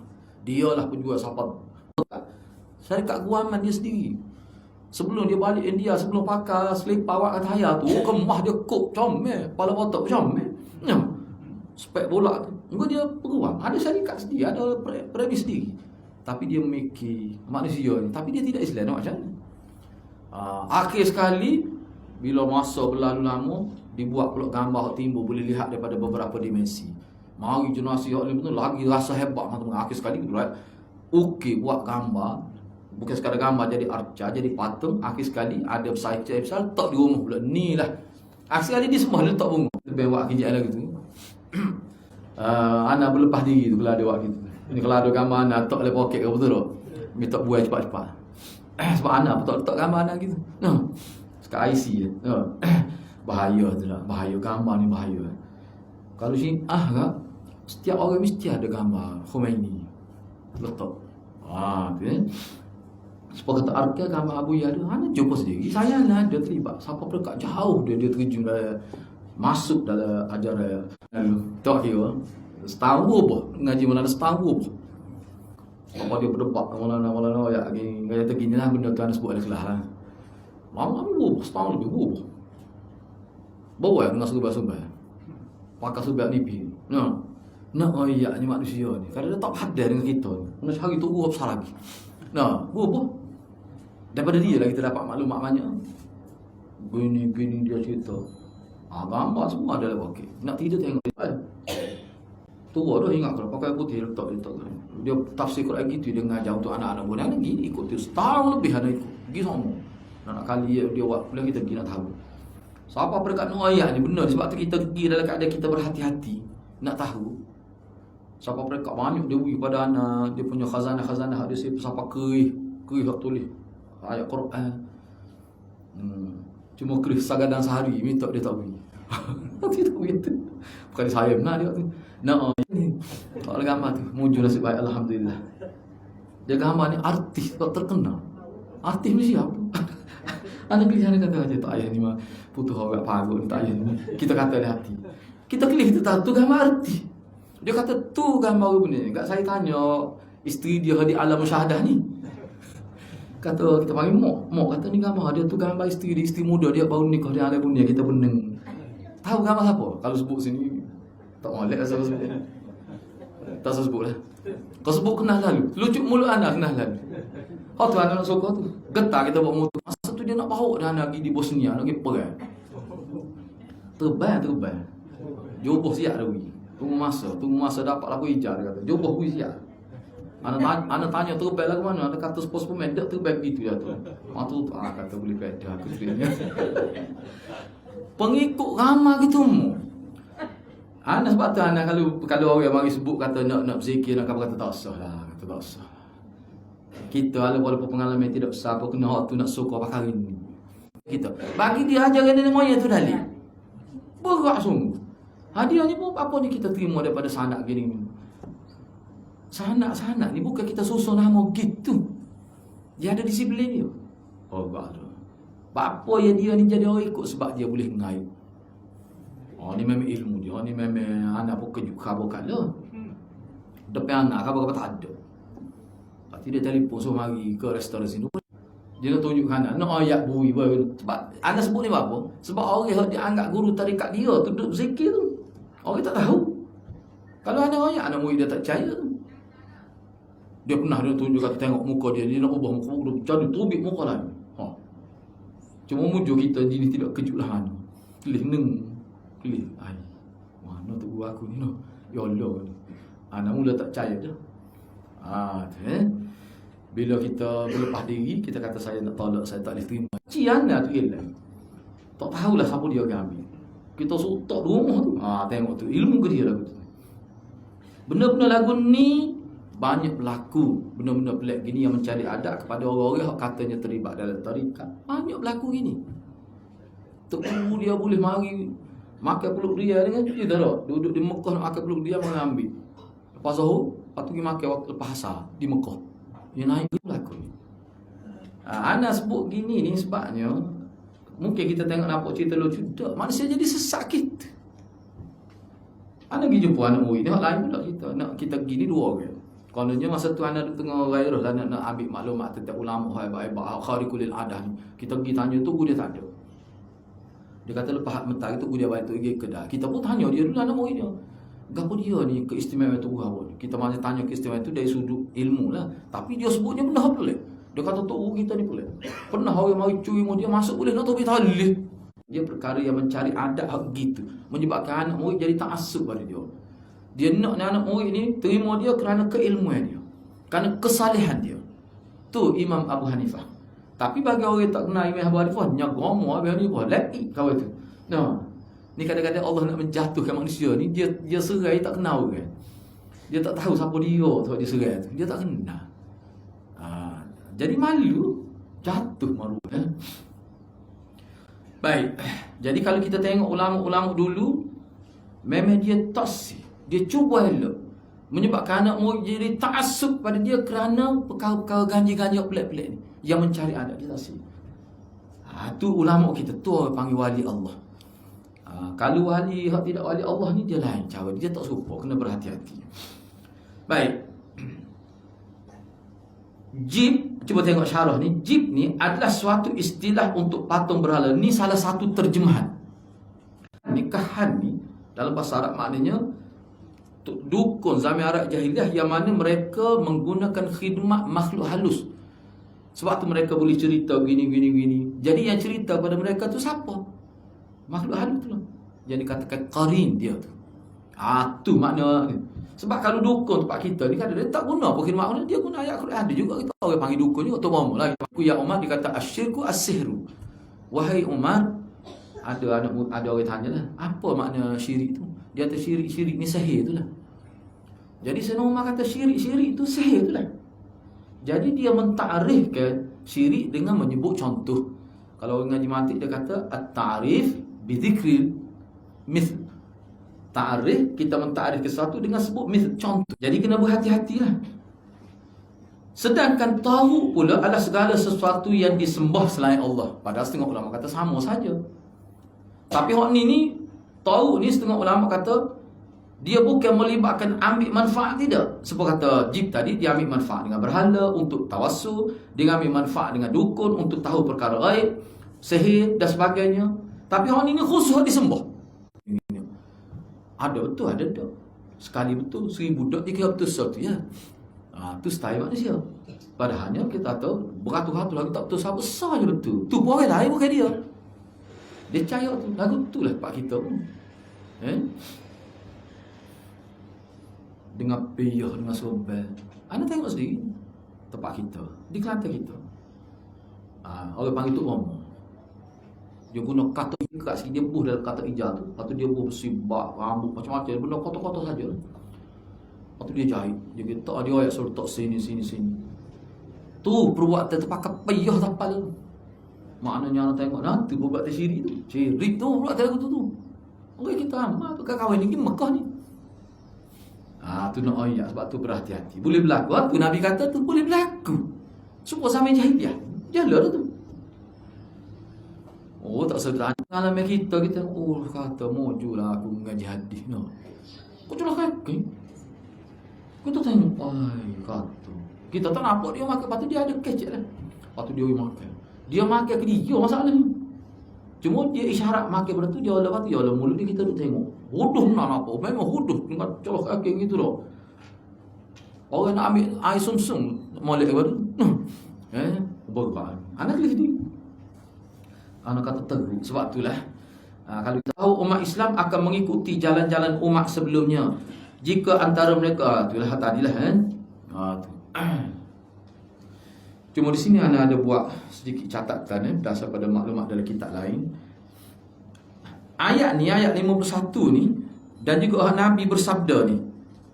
Dialah penjual sampai syarikat guaman dia sendiri. Sebelum dia balik India, sebelum pakai selipar awak kata hayat tu, kemah dia kok comel, kepala otak comel. Spek bola tu. Engko dia peguam, ada syarikat sendiri, ada premis sendiri. Tapi dia memiliki manusia ni, tapi dia tidak Islam macam mana? Akhir sekali bila masa berlalu lama, dibuat pula gambar timbul boleh lihat daripada beberapa dimensi. Mari generasi hak ni betul lagi rasa hebat macam akhir sekali okey buat gambar. Bukan sekadar gambar, jadi arca, jadi patung. Akhir sekali ada besar letak di rumah pula. Ni lah. Akhir sekali dia semua letak bunga. Lebih buat kerjaan lagi tu. Anak berlepas diri tu kalau ada buat gitu. Ini kalau ada gambar anak letak dalam poket ke betul tak? Minta buai cepat-cepat. Sebab anak betul letak gambar anak gitu. Sekat IC je. Bahaya tu lah. Bahaya gambar ni bahaya. Kalau Syiah kan, setiap orang mesti ada gambar Khomeini. Letak. Tu kan. Sebab kata Arka gambar Abu Yahya ada jumpa sendiri. Saya lah dia terlibat. Sampai dekat jauh dia terjun masuk dalam ajaran tak kira. Setahun apa ngaji mana setahun apa. Apa dia berdebat Maulana ya gaya begini lah benda tuan sebut ada kelah lah. Lama setahun lebih bawa dengan subah-subah. Pakai subah nipi. Nak ayatnya manusia ni. Kadang dia tak hadar dengan kita ni. Nak cari tu gua besar lagi. Apa? Daripada dia lah kita dapat maklumat banyak. Gini dia cerita. Gambar semua ada dalam poket. Nak tidur tengok. Tua dah ingat kalau pakai putih letak. Dia tafsir Quran gitu, dia ngajar untuk anak-anak muda lagi ikut tu. Setahun lebih ada ikut. Pergi semua. Nak kali dia buat pula kita pergi nak tahu. Siapa perkat ayat ni benar. Sebab tu kita pergi dalam keadaan kita berhati-hati. Nak tahu. Siapa perkat banyak dia beri pada anak. Dia punya khazanah-khazanah. Dia siapa kerih tak tulis ayat Quran. Cuma kerih sagadang sehari. Minta dia tak beri. Tidak begitu. Bukan saya benar dia tu. Kalau gambar tu muncul nasib baik Alhamdulillah. Dia gambar ni artis terkenal. Artis ni siapa? Anak kelihatan kata aja tak ayah ni mah putus orang pagut tak ayah ni. Kita kata dari hati. Kita kelih tu tahu tu gambar artis. Dia kata tu gambar benar. Enggak saya tanya isteri dia di alam syahadah ni. Kata kita panggil mak kata ni gambar dia tu gambar isteri dia, isteri muda dia baru nikah di alam dunia kita bening. Tahu gambar siapa? Kalau sebut sini tak molek asal sebut. Tak sebut lah. Kau sebut kenal lalu. Lucu mulut anak kenal lalu. Kau tu anak suka tu. Getar kita buat motor. Masa tu dia nak bawa dah anak pergi di Bosnia, nak pergi perang. Terbang. Joboh siap dah pergi. Tunggu masa dapat lagu hijau dia kata. Joboh pergi siap. Anak tanya terbang lah ke mana? Anak kata sport-sport tak terbang gitu ya tu. Tu kata boleh pedah aku sebenarnya. Pengikut ramah gitu mu. Anak sebab tu anak kalau orang mari sebut kata nak berzikir nak kata tak usah lah, kata tak usah. Kita walaupun pengalaman tidak besar apa kena hak tu nak suka pakai ni. Kita bagi dia ajaran nenek moyang tu dalil. Berat sungguh. Hadiah ni pun apa ni kita terima daripada sanak gini. Sanak ni bukan kita susun nama gitu. Dia ada disiplin dia. Oh God. Apa yang dia ni jadi orang ikut sebab dia boleh ngayuh. Oh ni memang ilmu dia. Oh ni memang anak pun kejut khabar kala. Depan anak khabar tak ada. Lepas tu dia telefon suruh mari ke restoran sini. Dia nak tunjuk anak. Nak ayat bui. Sebab anak sebut ni apa? Sebab orang yang dia anggap guru tarikat dia tu duduk berzikir tu. Orang tak tahu. Kalau anak ayat, anak murid dia tak percaya tu. Dia pernah dia tunjuk kata tengok muka dia. Dia nak ubah muka dia. Jadi tubik muka lain. Cuma muncul kita ni tidak kejut lah. Kelih neng. Kelih. Mana tu guru aku ni no. Ya Allah. Anak mula tak percaya je. Bila kita berlepas diri, kita kata saya nak tolak, saya tak boleh terima. Ciana tu ilmu. Tak tahulah siapa dia akan ambil. Kita sutak rumah tu. Tengok tu. Ilmu ke dia lagu tu. Benda-benda lagu ni banyak berlaku. Benda-benda pelik gini yang mencari adat kepada orang-orang yang katanya terlibat dalam tarikat. Banyak berlaku gini. Tok guru dia boleh mari makan peluk dia dengan dia tak. Duduk di Mekah nak makan peluk dia mengambil. Lepas Zuhur, lepas tu pergi makan waktu lepas asar di Mekah. Dia naik berlaku. Ana sebut gini ni sebabnya mungkin kita tengok nampak cerita lucu tak. Manusia jadi sesak kita. Ana pergi jumpa anak murid ni, hak lain pula kita. Nak kita gini dua orang. Kononnya masa tu anak tengah gairah lah nak ambil maklumat tentang ulama hebat-hebat khariqul adah ni. Kita pergi tanya tu dia tak ada. Dia kata lepas mentari tu dia balik tu pergi kedai. Kita pun tanya dia dulu anak murid dia. Gapo dia ni keistimewaan tu awak. Kita masih tanya keistimewaan tu dari sudut ilmu lah. Tapi dia sebutnya benda apa pelik. Dia kata tu kita ni pelik. Pernah orang mari curi mu dia masuk boleh nak tahu talih. Dia perkara yang mencari adat hak gitu. Menyebabkan anak murid jadi ta'assub pada dia. Dia nak anak murid ni terima dia kerana keilmuan dia. Kerana kesalehan dia. Tu Imam Abu Hanifah. Tapi bagi orang yang tak kenal Imam Abu Hanifah, nyagomo Abu Hanifah lagi kau tu. Ni kadang-kadang Allah nak menjatuhkan manusia ni, dia serai tak kenal kan. Dia tak tahu siapa dia sebab dia serai tu. Dia tak kenal. Jadi malu, jatuh malu. Baik. Jadi kalau kita tengok ulama-ulama dulu, memang dia toksik. Dia cuba elok. Menyebabkan anak murid jadi ta'assub pada dia kerana perkara-perkara ganjil-ganjil pelik-pelik ni. Yang mencari adat dia toksik. Tu ulama kita, tu orang panggil wali Allah. Kalau wali, hak tidak wali Allah ni dia lain cara. Dia tak serupa, kena berhati-hati. Baik. Jib, cuba tengok syarah ni. Jib ni adalah suatu istilah untuk patung berhala. Ni salah satu terjemahan. Nikahan ni dalam bahasa Arab maknanya dukun zaman Arab jahiliah yang mana mereka menggunakan khidmat makhluk halus. Sebab tu mereka boleh cerita gini. Jadi yang cerita pada mereka tu siapa? Makhluk halus tu lah. Yang dikatakan qarin dia tu. Tu makna. Sebab kalau dukun tempat kita ni kan dia tak guna apa khidmat Allah, dia guna ayat Quran. Ada juga kita orang panggil dukun juga tu mama lah. Aku ya Umar dikata asyirku as-sihru. Wahai Umar, ada orang tanya lah, apa makna syirik tu? Dia kata syirik ni sihir tu lah. Jadi Sayyidina Umar kata syirik tu sihir tu lah. Jadi dia mentakrifkan syirik dengan menyebut contoh. Kalau orang ngaji mantik dia kata at-ta'rif bi dzikril misl. Ta'rif, kita mentakrif sesuatu dengan sebut misl, contoh. Jadi kena berhati-hatilah. Sedangkan tahu pula adalah segala sesuatu yang disembah selain Allah. Padahal setengah ulama kata sama saja. Tapi hak ni tahu ni setengah ulama kata dia bukan melibatkan ambil manfaat, tidak. Sebab kata Jib tadi, dia ambil manfaat dengan berhala untuk tawassul, dia ambil manfaat dengan dukun untuk tahu perkara gaib, sihir dan sebagainya. Tapi hak ni khusus disembah. Ada betul, ada tak. Sekali betul, 1000 dak dia kira betul sesuatu ya. Tu style manusia. Padahalnya kita tahu beratus-ratus lagi tak betul, siapa besar je betul. Tu pun orang lain bukan dia. Dia percaya tu, lagu tu lah pak kita pun. Dengan payah, dengan sobel. Anda tengok sendiri tempat kita, di Kelantan kita. Orang panggil tu Om. Dia guna kata kat sini, dia buh dalam kata hijau tu. Lepas tu dia buh bersibak, rambut macam-macam, benda kotor-kotor saja. Lepas tu dia jahit. Dia kata dia ayat suruh tak sini. Tu perbuatan terpakai payah tapal tu. Maknanya anda tengok nanti perbuatan syirik tu. Syirik tu perbuatan lagu tu. Orang kita amat tu kawan ni Mekah ni. Tu nak ayat, sebab tu berhati-hati. Boleh berlaku. Tu Nabi kata tu boleh berlaku. Semua zaman jahiliah. Jalan tu. Oh, tak sedar. Pengalaman kita oh kata mojulah aku mengaji hadis no. Kau celah kaki. Kita tengok, ai kata. Kita tak nampak dia makan, patut dia ada kecek lah. Patut dia makan. Dia makan ke dia masalah ni. Cuma dia isyarat makan benda tu dia lepas tu dia mulut dia kita duk tengok. Huduh nak apa? Memang huduh dengan celah kaki gitu loh. Orang nak ambil air sumsum molek baru. Berban. Anak lagi ni. Anak kata teruk. Sebab itulah kalau kita tahu umat Islam akan mengikuti jalan-jalan umat sebelumnya. Jika antara mereka itulah tadilah tu. Cuma di sini ada buat sedikit catatan berdasar pada maklumat dalam kitab lain. Ayat ni ayat 51 ni dan juga Nabi bersabda ni.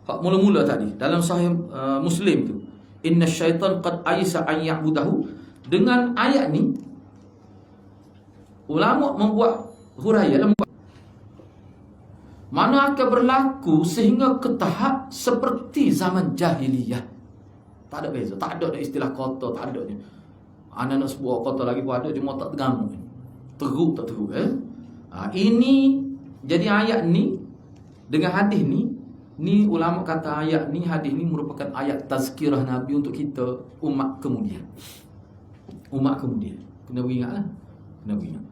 Hak mula-mula tadi dalam sahih Muslim tu. Inna syaitan qad aisa an ya'budahu. Dengan ayat ni ulama membuat huraian mana akan berlaku sehingga ke tahap seperti zaman jahiliyah. Tak ada beza, tak ada istilah kota, tak ada ni. Anak nak sebut kota lagi pun ada, cuma tak tergamu. Teruk tak teruk ini jadi ayat ni dengan hadis ni ulama kata ayat ni hadis ni merupakan ayat tazkirah Nabi untuk kita umat kemudian. Umat kemudian. Kena beringatlah. Kena beringat.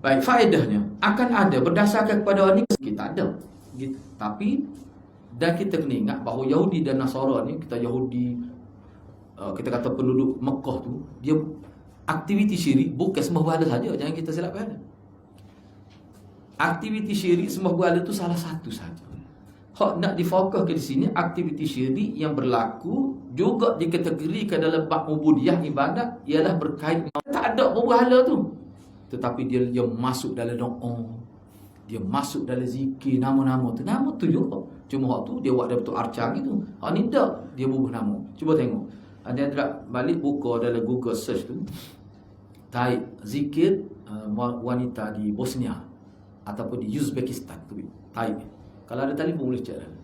Baik, faedahnya akan ada berdasarkan kepada ni kita ada gitu. Tapi dan kita kena ingat bahawa Yahudi dan Nasara ni, kita Yahudi kita kata penduduk Mekah tu, dia aktiviti syirik bukan sembah berhala saja, jangan kita silap faham. Aktiviti syirik sembah berhala tu salah satu saja. Hak nak difokuskan di sini aktiviti syirik yang berlaku juga dikategorikan dalam bab ubudiyah ibadat ialah berkait tak ada berhala tu. Tetapi dia masuk dalam doa, dia masuk dalam zikir, nama-nama tu juga. Cuma hak tu dia buat dia betul arcang gitu. Hak ni tak, dia bubuh nama. Cuba tengok. Ada balik buka dalam Google search tu. Type zikir wanita di Bosnia ataupun di Uzbekistan tu. Type. Kalau ada telefon boleh cek.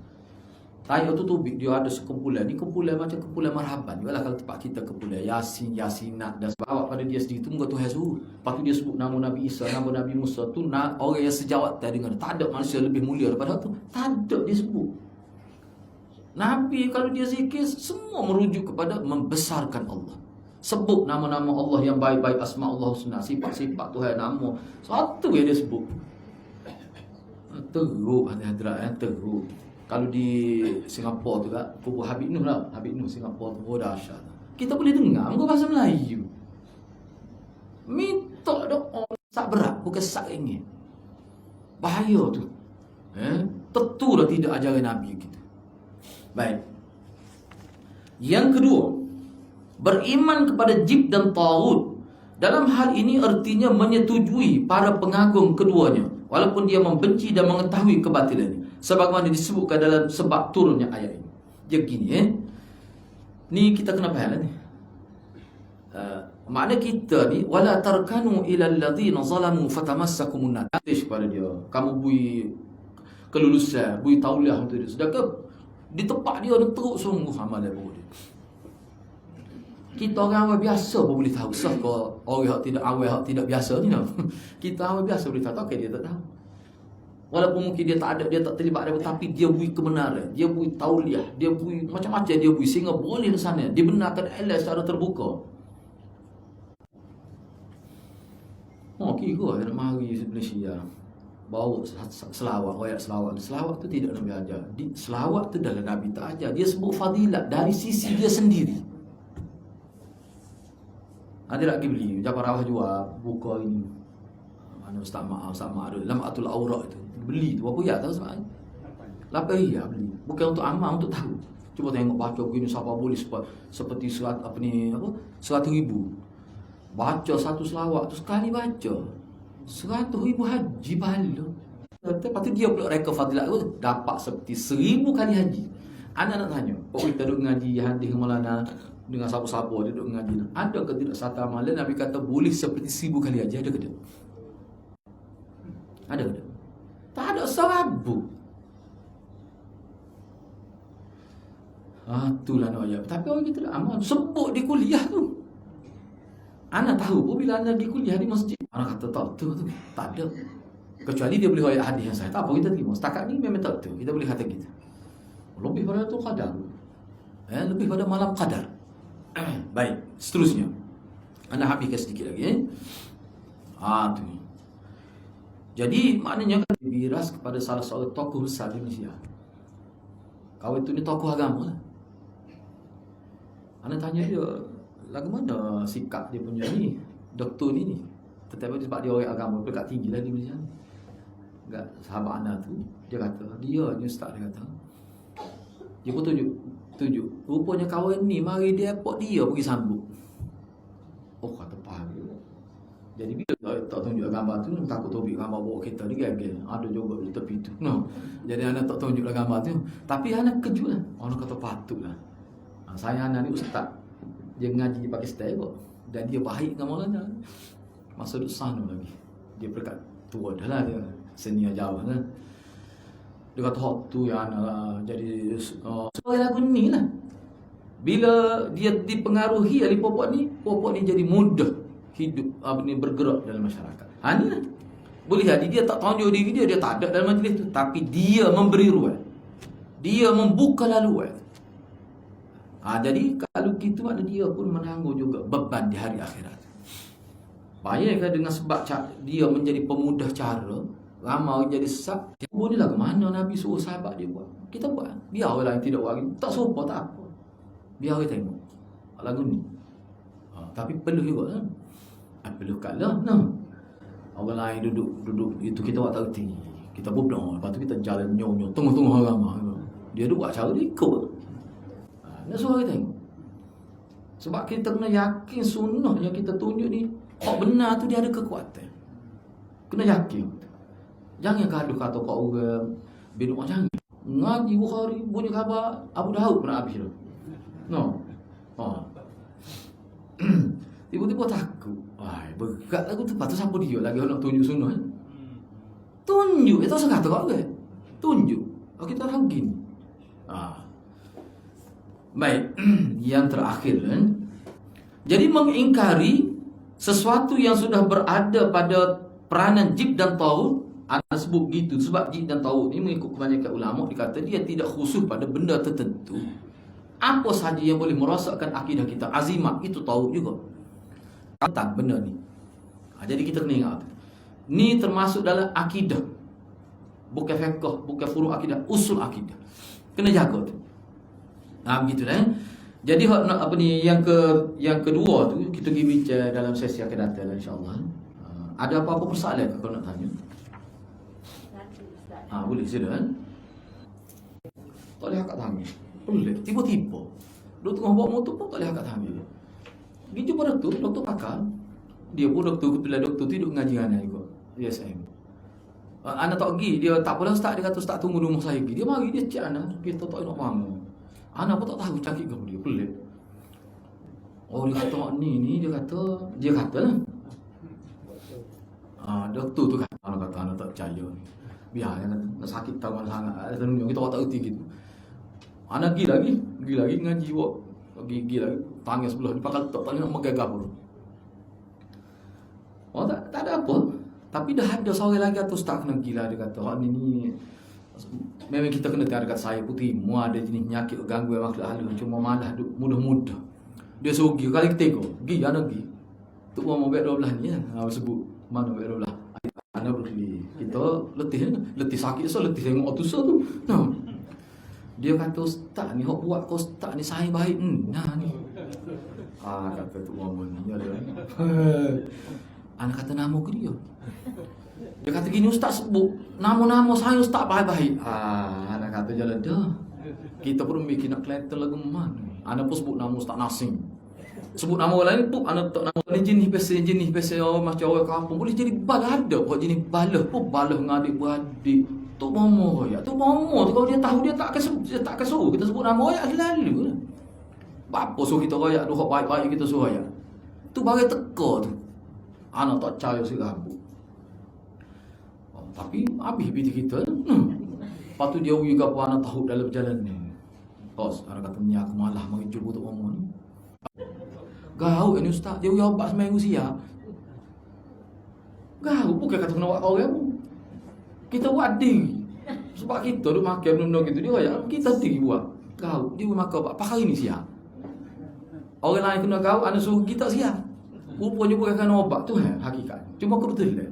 Type tu dia ada sekumpulan. Ni kumpulan macam kumpulan marhaban. Jugalah kalau tempat kita kumpulan Yasin, Yasinat dan sebab pada dia sendiri tu muka Tuhan suruh. Lepas tu dia sebut nama Nabi Isa, nama Nabi Musa tu orang yang sejawatan dengan. Tak ada manusia lebih mulia daripada tu. Tak ada dia sebut. Nabi kalau dia zikir semua merujuk kepada membesarkan Allah. Sebut nama-nama Allah yang baik-baik, asma Allah husna, sifat-sifat Tuhan nama. Satu yang dia sebut. Teruk hadirat teruk. Kalau di Singapura tu kan, kubur Habib Nuh lah. Habib Nuh Singapura tu, oh dahsyat. Kita boleh dengar muka bahasa Melayu. Minta doa sak berat, bukan sak ringgit. Bahaya tu. Tentulah tidak ajaran Nabi kita. Baik. Yang kedua, beriman kepada jib dan taghut. Dalam hal ini artinya menyetujui para pengagung keduanya, walaupun dia membenci dan mengetahui kebatilannya. Sebagaimana disebutkan dalam sebab turunnya ayat ini. Dia gini ni kita kena faham ni. Makna kita ni wala tarkanu ila alladhina zalamu fatamassakumun nar. Kepada dia, kamu bui kelulusan, bui tauliah untuk dia. Sedangkan di tempat dia teruk sungguh amal dia. Kita orang awal biasa pun boleh tahu. Sah kau orang yang tidak biasa ni. Kita awal biasa boleh tahu. Okay, dia tak tahu. Walaupun mungkin dia tak ada, dia tak terlibat ada, tapi dia bui kebenaran, dia bui tauliah, dia bui macam-macam dia bui sehingga boleh di sana dibenarkan Allah secara terbuka. Kira nak mari Malaysia bawa selawat, ayat selawat. Selawat tu tidak Nabi ajar. Selawat tu dalam Nabi tak ajar. Dia sebut fadilat dari sisi dia sendiri. Ada nak pergi beli, Jafar Rawah jual buka ini. Mana Ustaz Ma'ruf Lam'atul Awraq itu. Beli tu berapa ya tahu sebab 8 ya beli. Bukan untuk amal, untuk tahu. Cuba tengok baca begini siapa boleh seperti 100,000. Baca satu selawat tu sekali baca 100,000 haji pahala. Lepas tu dia pula reka fadilat tu dapat seperti 1000 kali haji. Anak nak tanya, kok kita duduk ngaji hadis Maulana dengan siapa-siapa dia duduk ngaji. Ada ke tidak satu amalan Nabi kata boleh seperti 1000 kali haji? Ada ke tidak? Ada ke tidak? Tak ada serabu. Itulah nak ayat. Tapi orang kita tak amal sebut di kuliah tu. Ana tahu pun bila ana pergi kuliah di masjid. Ana kata tak betul tu. Tak ada. Kecuali dia boleh ayat hadis yang sahih. Tak apa kita terima. Setakat ni memang tak betul. Kita boleh kata gitu. Lebih pada tu qadar. Lebih pada malam qadar. Baik, seterusnya. Ana habiskan sedikit lagi. Tu. Jadi maknanya kan dibiras kepada salah seorang tokoh besar di Malaysia. Kau itu ni tokoh agama lah. Ana tanya dia, lagu mana sikap dia punya ni, doktor ni. Tetapi sebab dia orang agama dekat tinggi lah di Malaysia. Enggak, sahabat Ana tu, dia kata, dia ni ustaz dia kata. Dia pun tunjuk. Rupanya kawan ni mari dia airport dia pergi sambut. Oh, kata faham dia. Jadi bila tak tunjuk gambar tu, takut tobik gambar bawa kereta ni gel-gel. Ada juga di tepi tu. No. Jadi anak tak tunjuklah gambar tu. Tapi anak kejut lah. Orang kata patutlah. Saya anak ni ustaz. Dia mengaji di Pakistan kot. Dan dia baik dengan Maulana. Masa duduk sana lagi. Dia berkat tua dah lah dia. Senior jauh lah. Dia kata hak tu yang anak jadi sebagai lagu ni lah. Bila dia dipengaruhi oleh popok ni jadi mudah hidup bergerak dalam masyarakat. Ni lah. Boleh jadi dia tak tunjuk diri dia tak ada dalam majlis tu, tapi dia memberi ruang. Dia membuka laluan. Jadi kalau gitu maknanya dia pun menanggung juga beban di hari akhirat. Bayangkan dengan sebab dia menjadi pemudah cara, ramai jadi sesat. Bolehlah ke mana Nabi suruh sahabat dia buat. Kita buat. Biar orang lain tidak buat. Tak serupa tak apa. Biar orang tengok lagu ni. Tapi perlu juga kan. Perlu kalah orang lain duduk itu kita buat tak reti. Kita bublang. Lepas tu kita jalan nyong-nyong tengah-tengah ramai. Dia duduk buat cara dia ikut. Nak suruh kita tengok. Sebab kita kena yakin sunnah yang kita tunjuk ni hak benar tu dia ada kekuatan. Kena yakin. Jangan gaduh kata kau orang bin rumah jangan. Ngaji Bukhari bunyi khabar Abu Daud pernah habis tu. No. Tiba-tiba takut. Berat lagu tu. Lepas tu siapa dia lagi nak tunjuk sunnah. Tunjuk. Itu saya kata kau kan. Tunjuk. Kita orang gini. Baik. Yang terakhir kan. Jadi mengingkari sesuatu yang sudah berada pada peranan jib dan taut. Anda sebut gitu. Sebab jib dan taut ni mengikut kebanyakan ulama dikata dia tidak khusus pada benda tertentu. Apa sahaja yang boleh merosakkan akidah kita. Azimat itu taut juga. Tentang benda ni. Jadi kita kena ingat. Ni termasuk dalam akidah. Bukan fiqh, bukan furu' akidah, usul akidah. Kena jaga tu. Begitu lah. Jadi yang kedua tu kita pergi bincang dalam sesi akan datang insya-Allah. Ada apa-apa persoalan ke kau nak tanya? Boleh sila kan? Tak boleh akak tanya. Boleh. Tiba-tiba dia tengah bawa motor pun tak boleh akak tanya. Pergi jumpa doktor pakar. Dia pun kebetulan doktor tu duduk ngaji dengan juga DSM. Anak tak pergi, dia tak apalah ustaz, dia kata ustaz tunggu rumah saya pergi. Dia mari dia cek anak, kita tak nak bangun. Anak pun tak tahu cakap ke dia, pelik. Dia kata ni dia kata lah. Doktor tu kan anak kata anak tak percaya. Biar nak sakit tangan sangat. Kita tak erti gitu. Anak pergi lagi ngaji buat. Gigi lagi tangan sebelah ni pakai tak nak megagah pun. Tak ada apa. Tapi dah ada seorang lagi atau ustaz kena gila dia kata ni memang kita kena tengok dekat saya putih mu ada jenis penyakit gangguan makhluk halus cuma malah mudah-mudah. Dia suruh pergi kali ketiga. Pergi anak pergi. Tu mau bet 12 ni kan. Sebut mana bet 12. Anak pergi. Kita letih sakit letih tengok tu tu. Dia kata ustaz ni hok buat kau ustaz ni saya baik ni. Kata tu orang ni ada. Anak kata nama ke dia. Dia kata gini ustaz sebut nama-nama saya ustaz baik-baik. Anak kata jalan dah. Kita pun mikir nak Kelantan lagu mana. Anak pun sebut nama Ustaz Nasim. Sebut nama orang lain pun anak tak nama ni jenis pesen macam orang kampung boleh jadi balah ada buat jenis balah pun balah dengan adik-beradik. Tu mama ya, tu kalau dia tahu dia tak akan suruh kita sebut nama royak selalu. Apa suruh kita royak tu hak baik-baik kita suruh royak. Tu bagi teka tu. Anak tak percaya si rambut. Tapi habis biti kita. Lepas tu dia pergi ke apa anak tahu dalam perjalanan ni. Anak kata ni aku malah mari jumpa tu mama ni. Gaul ni ustaz, dia ubat seminggu siap. Gaul bukan kata kena buat orang pun. Kita buat diri. Sebab kita duk makan benda gitu dia royak, kita diri buat. Gaul dia makan buat pakai ni siap. Orang lain kena gaul, anda suruh kita siap. Rupanya bukan kena obat tu hakikat. Cuma kebetulan.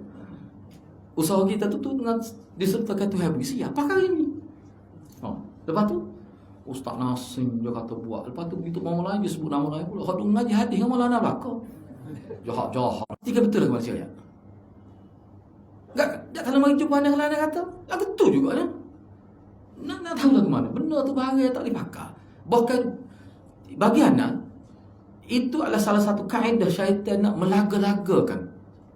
Usaha kita tu dengan disertakan Tuhan bagi siap. Pakai ini. Lepas tu Ustaz Nasim dia kata buat. Lepas tu begitu orang lain dia sebut nama lain pula. Kalau ngaji hadis dengan malah nak belakang. Jahat. Tiga betul ke manusia ya? Tak kalau mari jumpa yang lain kata, lah betul juga ya. Nak tahu lah ke mana. Benda tu bahaya tak dipakai. Bahkan bagi anak itu adalah salah satu kaedah syaitan nak melaga-lagakan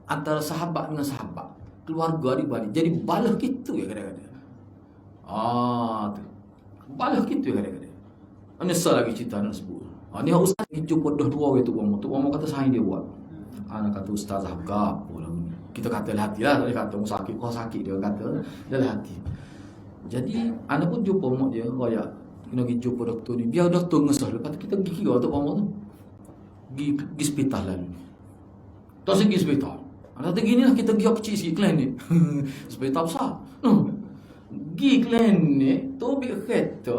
antara sahabat dengan sahabat, keluarga adik-beradik. Jadi balah gitu ya kadang-kadang. Tu. Balah gitu ya kadang-kadang. Menyesal lagi cerita nak sebut. Ni ustaz jumpa dah dua orang tu orang kata saya dia buat. Anak kata ustaz agak pula ni. Kita kata dalam hati lah, dia kata kau sakit dia kata dalam hati. Jadi anak pun jumpa mak dia, royak kena pergi jumpa doktor ni. Biar doktor ngesah. Lepas tu kita pergi kira tu mak tu. Pergi hospital lalu. Tak pergi hospital. Anak kata gini lah kita pergi kecil sikit klinik. Hospital besar. Pergi klinik, tu ambil kereta.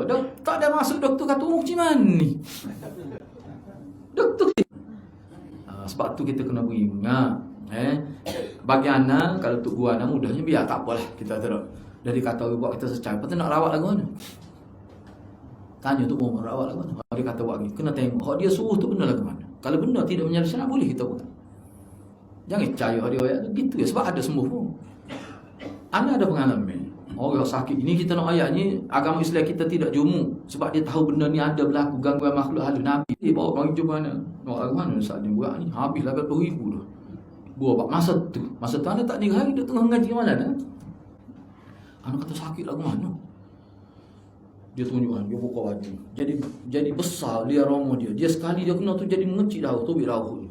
Tak ada masuk doktor kata macam mana ni. Doktor sebab tu kita kena beringat. Bagi anak, kalau untuk gua anak mudahnya biar tak apalah kita terus. Dari kata orang buat kita secara, lepas tu nak rawat lagu mana? Tanya tu mau rawat lagu mana? Dia kata buat lagi, kena tengok. Kalau dia suruh tu benda lagu mana? Kalau benda tidak menyelesaikan, boleh kita buat. Jangan percaya dia gitu ya, sebab ada sembuh pun. Anak ada pengalaman. Orang sakit ini kita nak ayat ni, agama Islam kita tidak jumu. Sebab dia tahu benda ni ada berlaku gangguan makhluk halus. Nabi dia bawa bagi jumpa mana? Nak lagu mana saat dia buat ni? Habislah 80,000 dah. Buat masa tu anda tak 3 hari dia tengah mengaji malam anak kata sakit lagu mana dia tunjukkan dia buka baju jadi besar dia romo dia sekali dia kena tu jadi mengecil dah tubik rauh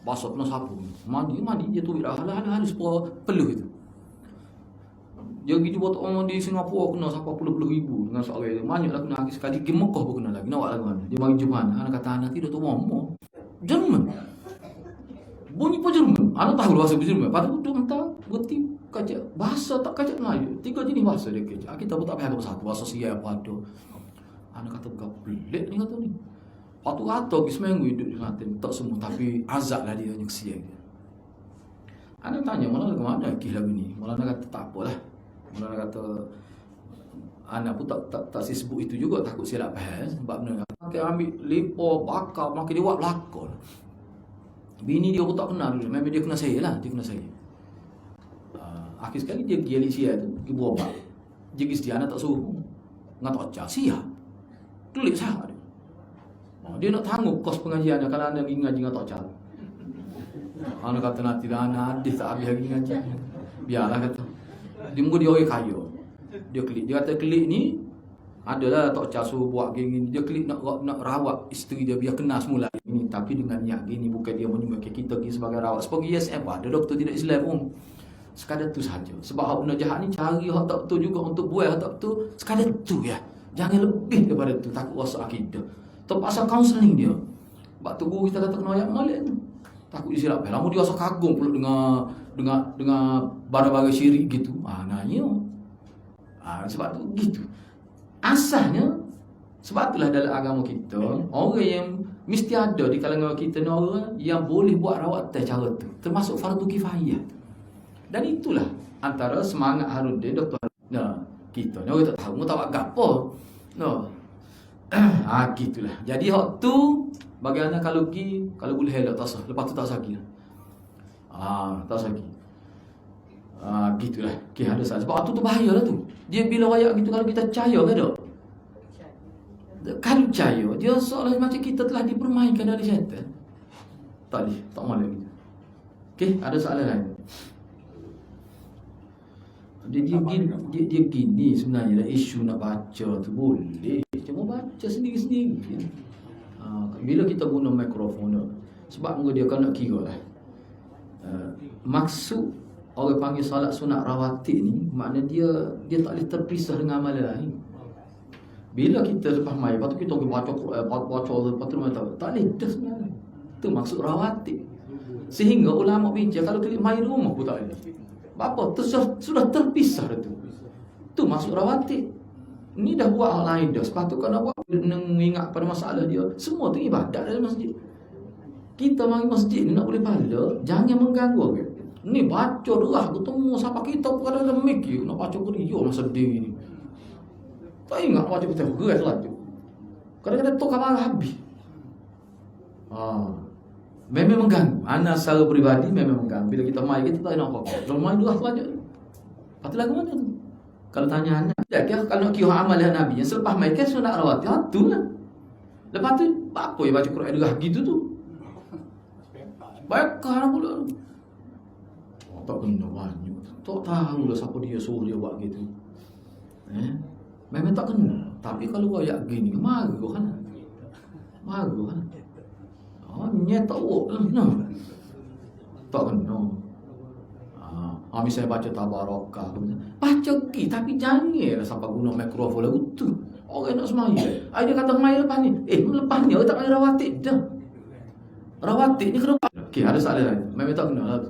basah kena sapu mandi dia tubik rauh hala supaya peluh itu dia pergi buat orang di Singapura kena sampai puluh ribu dengan soal itu banyaklah kena lagi sekali pergi Mekah pun kena lagi nak buat lagu mana dia bagi jumpa anak kata anak tidak tu ngomong Jerman bunyi pun Jerman. Anak tahu bahasa Jerman. Lepas tu duduk mentah, berhenti kaca. Bahasa tak kaca Melayu. 3 jenis bahasa dia kaca. Kita pun tak payah satu. Bahasa siap apa tu. Anak kata bukan pelik ni kata ni. Lepas tu kata pergi seminggu hidup di Kelantan. Tak semua. Tapi azab lah dia nyeksian dia. Anak tanya, malah ke mana kisah lagu ni? Malah anak kata tak apalah. Malah anak kata anak pun tak sebut itu juga. Takut silap faham. Sebab benda makin ambil lepa, bakar, makin dia buat belakang. Bini dia pun tak kenal dulu. Memang dia kena saya lah. Dia kena saya. Akhir sekali dia pergi Alicia tu. Pergi berobat. Dia pergi setia anak tak suruh. Nggak tak cak. Siap. Tulis sah dia. Dia nak tangguh kos pengajian. Kalau anda pergi ngaji nggak tak cak. Anak kata nanti dah anak adis tak habis lagi ngaji. Biarlah kata. Dia mungkin dia orang kaya. Dia klik. Dia kata klik ni. Adalah tak cak suruh buat gini. Dia klik nak rawat isteri dia biar kenal semula. Ini tapi dengan niat gini bukan dia menyumbang kita sebagai rawat sebagai ISM ada doktor tidak Islam pun sekadar tu saja sebab hak benda jahat ni cari hak tak betul juga untuk buat hak tak betul sekadar tu ya jangan lebih daripada tu takut rosak akidah terpaksa kaunseling dia sebab tu guru kita kata kena ayat malik tu takut dia silap lama dia rasa kagum pula dengan barang-barang syirik gitu nanya sebab tu gitu asasnya sebab itulah dalam agama kita orang yang mesti ada di kalangan kita ni orang yang boleh buat rawatan cara tu termasuk fardu kifayah dan itulah antara semangat Harudin Dr. Kita ni orang tak tahu tak buat gapo gitulah jadi hak tu bagaimana kalau boleh elok tak sah lepas tu tak sakit tak sakit gitulah ada salah sebab tu bahayalah tu dia bila wayak gitu kalau kita percaya ke tak kalau percaya dia seolah macam kita telah dipermainkan oleh syaitan. Tak mahu lagi. Okey, ada soalan lain. Dia gini sebenarnya isu nak baca tu boleh. Cuma baca sendiri-sendiri. Bila kita guna mikrofon sebab dia kan nak kira lah. Maksud orang panggil salat sunat rawatib ni makna dia tak boleh terpisah dengan amalan lain. Bila kita lepas mai, lepas tu kita pergi baca Quran, baca lepas tu tak boleh dah sebenarnya. Tu maksud rawatib. Sehingga ulama bijak kalau klik mai rumah pun tak ada. Apa? Tu sudah terpisah tu. Tu maksud rawatib. Ni dah buat hal lain dah. Sepatutnya nak buat mengingat pada masalah dia. Semua tu ibadat dalam masjid. Kita mari masjid ni nak boleh pahala, jangan mengganggu ke. Ni baca derah ketemu siapa kita pun kadang-kadang mikir nak baca geria masa sedih ni. Tak ingat baca betul gerai salat tu. Kadang-kadang tu kabar habis. Memang mengganggu. Ana secara peribadi memang mengganggu. Bila kita mai kita tak nak apa-apa. Kalau mai derah tu aja. Patut lagu mana tu? Kalau tanya anak, ya kira kalau nak kira amal Nabi yang selepas mai ke sunat rawatib, tu lah. Lepas tu apa ya baca Quran derah gitu tu. Baik kan pula. Tak kena banyak. Tak tahu lah siapa dia suruh dia buat gitu. Memang tak kena. Tapi kalau kau yak gini, maru kan? Maru kan? Nyet tak buat lah. Tak kena. Misalnya baca tabarakah. Baca lagi tapi jangan lah sampai guna mikrofon lagu tu. Orang nak semaya. Dia kata semaya lepas ni. Lepas ni tak ada rawatib dah. Rawatib ni kena. Okey, ada soalan lain. Memang tak kena lah.